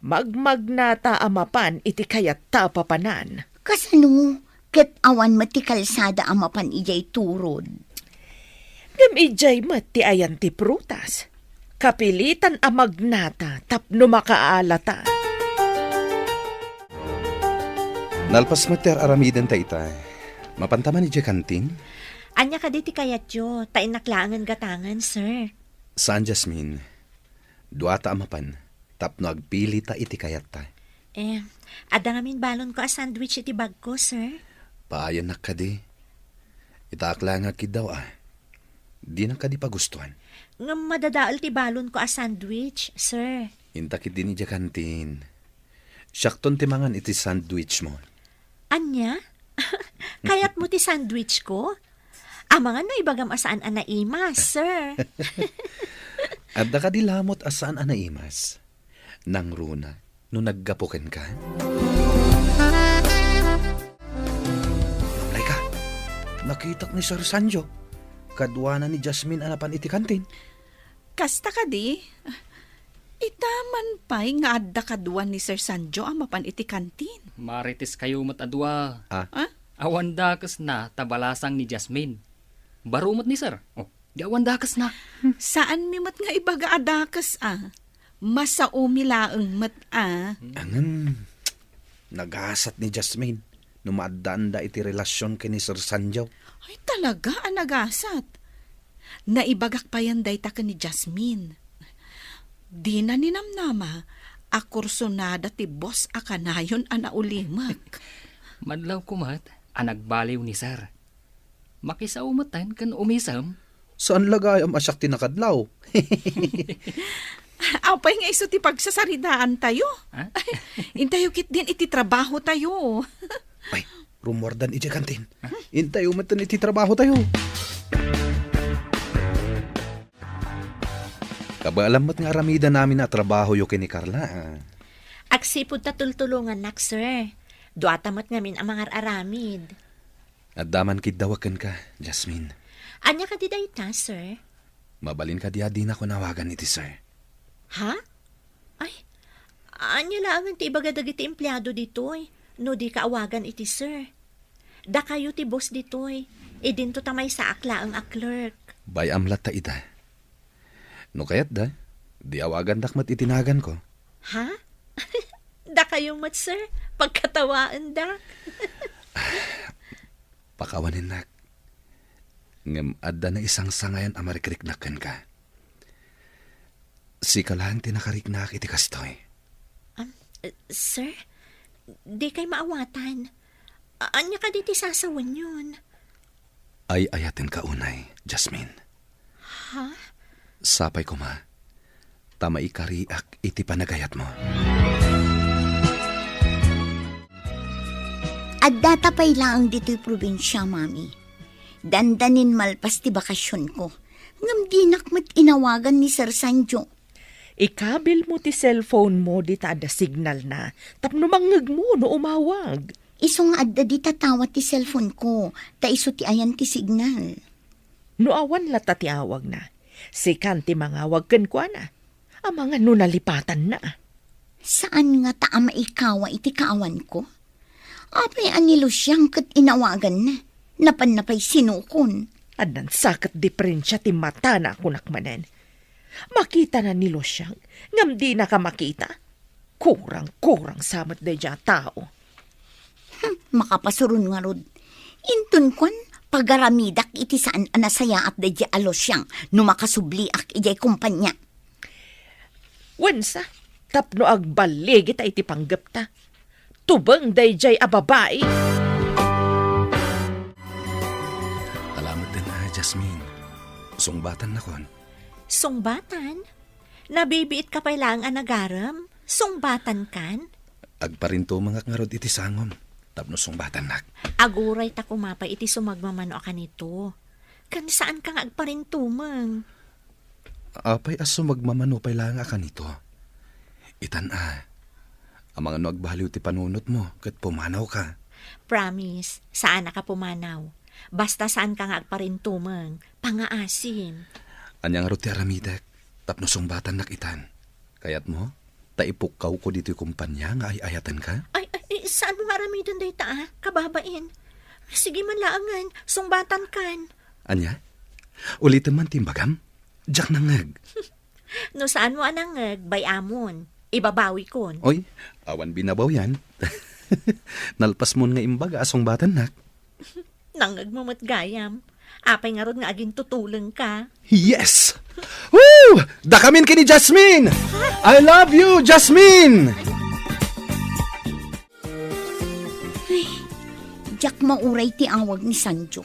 Magmagnata amapan iti kayat tapapanan. Kasano, ket awan mati kalsada amapan ijay turod. Ngam ijay ti ayan ti prutas. Kapilitan amagnata tapno makaalata. Nalpas mater aramidan ta itay. Mapantaman ije kantin? Anya ka diti kayat yo, tainaklangan gatangan, sir. Saan, Jasmine? Duata amapan. Tapno agpili ta iti kayat ta. Ada ngamin balon ko a sandwich iti bag ko, sir. Paayan na ka di. Itaakla nga kid daw Di na ka di pagustuhan. Nga madadaal ti balon ko a sandwich, sir. Intakit din ije kantin. Syakton timangan iti sandwich mo. Anya? Kayat mo ti sandwich ko? Amangan no ibagam asaan anaimas, sir. Adda ka di lamot asaan anaimas. Nang runa, no naggapuken ka. Laika, nakitak ni Sir Sanjo. Kadwa na ni Jasmine anapan iti kantin. Kasta ka di? Itaman pa'y nga adda kaduan ni Sir Sanjo amapan iti kantin. Marites kayo matadwa. Ah? Awan dakas na tabalasang ni Jasmine. Barumot ni sir. Di awan dakas na. Saan mi mat nga ibaga adakas Masa umilaeng mat Angan, nagasat ni Jasmine. Numaadaan da iti relasyon kay ni Sir Sanjo. Ay talaga anagasat. Naibagak pa yan day ta ka ni Jasmine. Di na ninamnama, akursonada ti boss akanayon anaulimak. Madlaw kumat, anagbaliw ni sir. Makisaumatan kan umisam. Saan lagay ang asyak tinakadlaw? Apay nga iso ti pagsasaridaan tayo. Intayo kit din iti trabaho tayo. Ay, rumordan ije kantin. Intayo matan iti trabaho tayo. Kabaalamot nga aramida namin na trabaho yo kini Carla. Agsipod ta tultulungan nak, sir. Duatamat ngamin ang mga aramid. At daman kidawakan ka, Jasmine. Anya ka di dayta, sir? Mabalin ka di ako nawagan iti sir. Ha? Ay, anya lang ti ibagadag iti empleyado ditoy. No di kaawagan iti sir. Da kayo ti boss ditoy. Idinto tamay sa akla ang clerk. Bay amlat ta ita. No kayat da, di awagan dakmat itinagan ko. Ha? Da kayong mat, sir? Pagkatawaan da? Pakawanin nak. Ngam adda na isang sangayan amarikriknakan ka. Si kalahan tinakariknak iti kastoy. Sir? Di kay maawatan. Anya ka di ti sasawan yun? Ay ayatin ka unay, Jasmine. Ha? Sapay ko ma. Tama ikariak iti panagayat mo. Adda tapay lang dito'y probinsya, mami. Dandanin malpas ti bakasyon ko. Ngam di nakmat inawagan ni Sir Sanjo. Ikabil mo ti cellphone mo di ta ada signal na. Tapno mangag mo no umawag. Iso nga adda di tatawat ti cellphone ko. Ta iso ti ayan ti signal. No awan lata ti awag na. Sikan ti mangawag ken kwa na. Ang mga nunalipatan na. Saan nga ta maikawa iti kaawan ko? Apay anilo siyang kat inawagan na. Napan-napay sinukon. Adan sakat diferensya ti mata na kunakmanen. Makita na nilo siyang, ngam di na ka makita. Kurang-kurang samat da dya tao. Makapasurun nga rod. Intun kwan, pagaramidak iti saan anasaya at da dya alo siyang numakasubliak ijay kumpanya. Wensa, tapno agbaligit ay iti panggap ta. Tubang da dya ababay. Jasmine. Sungbatan na kon. Sungbatan? Nabibiit ka pa lang anagaram? Sungbatan kan? Agparinto mga ngarod iti sangom. Tapno sungbatan nak. Aguray ta kumapay iti sumagmamano ka nito. Kan saan ka nga agparintumang? Apay aso magmamanupay lang ka nito. Itan ang mga nagbaliw ti panunot mo kat pumanaw ka. Promise, saan ka pumanaw? Basta saan ka nga agparintumang, pangaasim. Anyang roti aramidek, tapno sungbatan nak itan. Kayat mo, taipukaw ko dito yung kumpanya nga ay-ayatan ka? Ay, saan mo nga ramidan day ta, kababain? Sige man laangan, sungbatan kan. Anya? Ulitin man timbagam? Diyak nangag. No saan mo anangag, bay amon. Ibabawi kon. Oy, awan binabaw yan. Nalpas mo nga imbaga asong batan nak. Nangag mo matgayam. Apay nga ron nga aging tutulong ka. Yes! Woo! Dakamin kini Jasmine! I love you, Jasmine! Jak mauray ti awag ni Sanjo.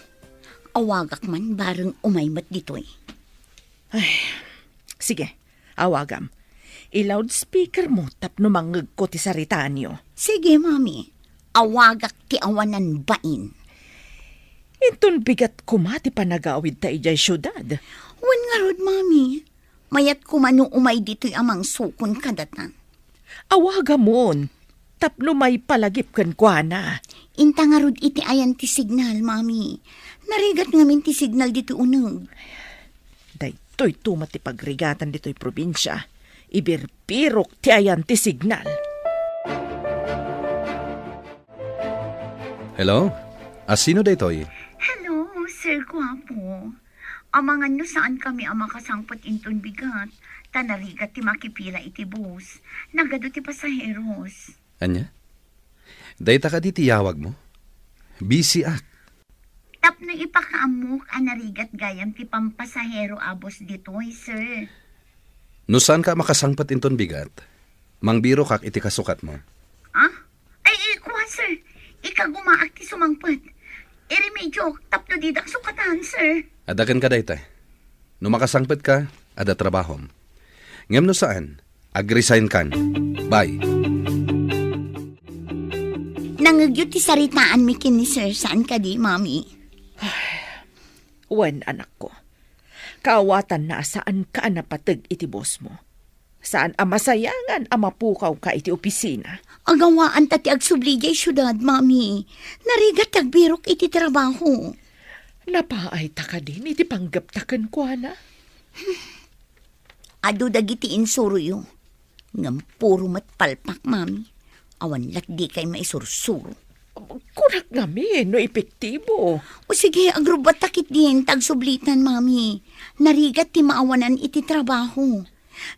Awagak man bareng umaymat ditoy. Sige, awagam. I-loudspeaker mo tapno mangeg ko ti sarita niyo. Sige, mami. Awagak ti awanan bain. Inton bigat kumati panagawid ta ijay syudad. Wan nga rod, mami. Mayat kumano umay dito'y amang sukon kadatan. Awagamon. Tapno may palagip kan kuana. Inta nga rod iti ayan ti signal, mami. Narigat ngamin ti signal dito uneg. Daytoy tumat ti pagrigatan dito'y probinsya. Ibirpirok ti ayan ti signal. Hello? Sino daytoy? Hello, Sir Guapo. Amangan no saan kami ang makasangpat inton bigat. Tanarigat ti makipila iti bus. Nagado ti pasaheros. Anya? Dayta ka di tiyawag mo? Busy ak. Tapno ipakaamok ang narigat gayam ti pampasahero abos ditoy, sir. No saan ka makasangpat inton bigat? Mangbiro kak iti kasukat mo. Ah? Ay, kuha, sir. Ika gumaak ti sumangpat. Iremedyo, tapno didak sukatan, sir. Adakan ka dayta. No makasangpat ka, ada trabahom. Ngem no saan? Ag-resign kan. Bye. Nangagyot ti saritaan mi kini, sir. Saan ka di, mami? Wen, anak ko. Kaawatan na saan ka napatag iti boss mo. Saan amasayangan amapukaw ka iti opisina. Agawaan tati agsubligay syudad, mami. Narigat tagbirok iti trabaho. Napaay ta ka din iti panggaptakan ko na. Ado dagiti insuruyo. Ngam puro matpalpak, mami. Awan di kay maisursuro. Kurak ngami, no epektibo. O sige, agrubat takit din, tagsublitan, mami. Narigat ti maawanan iti trabaho.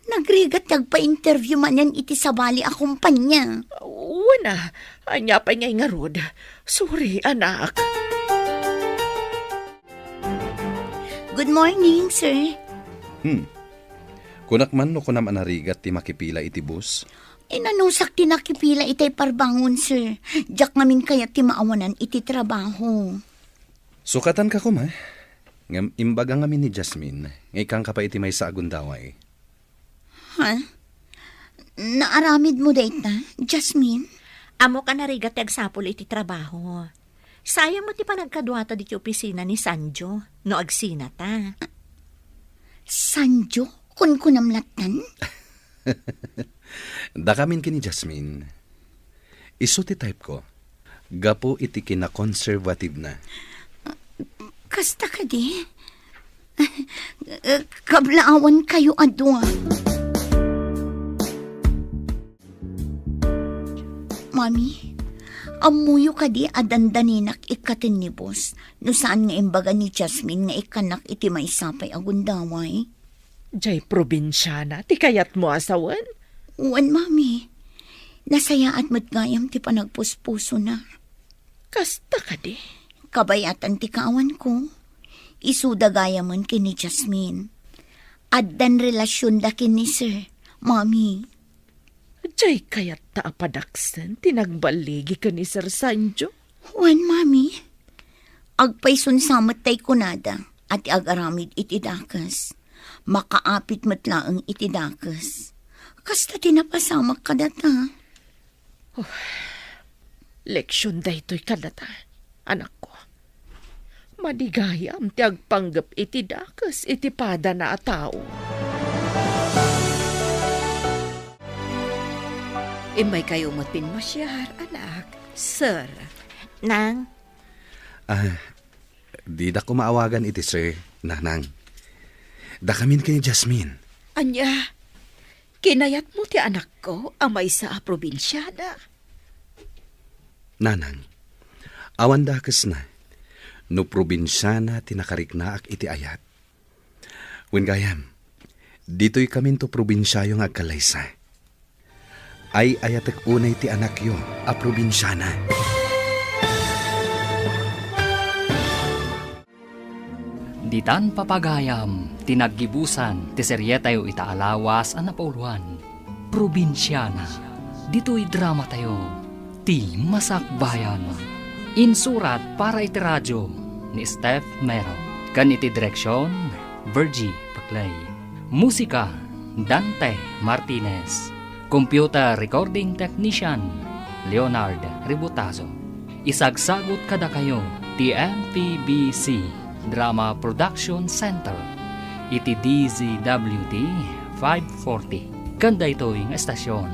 Nagrigat tagpa-interview man yan iti sabali a kumpanya. Wana, anya pa ngay nga rod. Sorry, anak. Good morning, sir. Kunak man no kunam anarigat ti makipila iti bus. Inanusak ti nakipila itay parbangon, sir. Diyak ngamin kaya ti maawanan iti trabaho. Sukatan ka kuma. Ngam imbaga ngamin ni Jasmine. Ngay kang ka pa iti may sa agundaway. Ha? Naaramid mo data, Jasmine? Amo ka narigat ti agsapol iti trabaho. Sayang mo ti panagkadwata di ti opisina ni Sanjo, no agsina ta. Sanjo? Kun kunamlatan? Dakamin kini Jasmine. Isu ti type ko. Gapo iti kina-conservative na. Kasta ka di? Kablaawan kayo adwa. Mami, amuyo ka di adandaninak ikatin ni boss. No saan nga imbaga ni Jasmine nga ikanak iti may sapay agundaway? Jay probinsyana, ti kayat mo asawan? Uwan, mami. Nasayaat mo't gayam ti panagpuspuso na. Kasta ka di. Kabayatan ti kaawan ko. Isuda gayaman kini Jasmine. Addan relasyon da kini sir, mami. Jay kayat ta apadaksan, tinagbaligi ka ni Sir Sanjo. Uwan, mami. Agpayson samat tay kunada. at agaramid iti dakas. Makaapit matlaang iti dakas. Kasta tinapasamak ka data. Leksyon daytoy kadata, anak ko. Madigayam ti agpanggap iti dakas iti pada na a tao. Imay kayo matpinmasyar, anak. Sir, Nang, Di da ko maawagan iti sir, nanang. Da kamin kay Jasmine. anya, kinayat mo ti anak ko amay sa probinsyana. Nanang, awan dakas na. No probinsyana tinakariknaak iti ayat. Wen gayam, dito'y kamin to probinsyayong agkalaysa. Ay ayatek unay ti anak yo, a probinsyana. Ditan papagayam, tinaggibusan, ti serye tayo itaalawas ang napauluan. Probinsyana, dito'y drama tayo, ti Masakbayan. Insurat para iti radyo ni Steph Mero. Kan iti direksyon, Virgie Paclay. Musika, Dante Martinez. Computer Recording Technician, Leonard Ributazo. Isagsagot kada kayo, ti MPBC Drama Production Center. Iti DZWD 540. Kanda ito'y estasyon.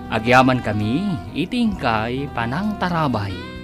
Agyaman kami, itingkay panang tarabay.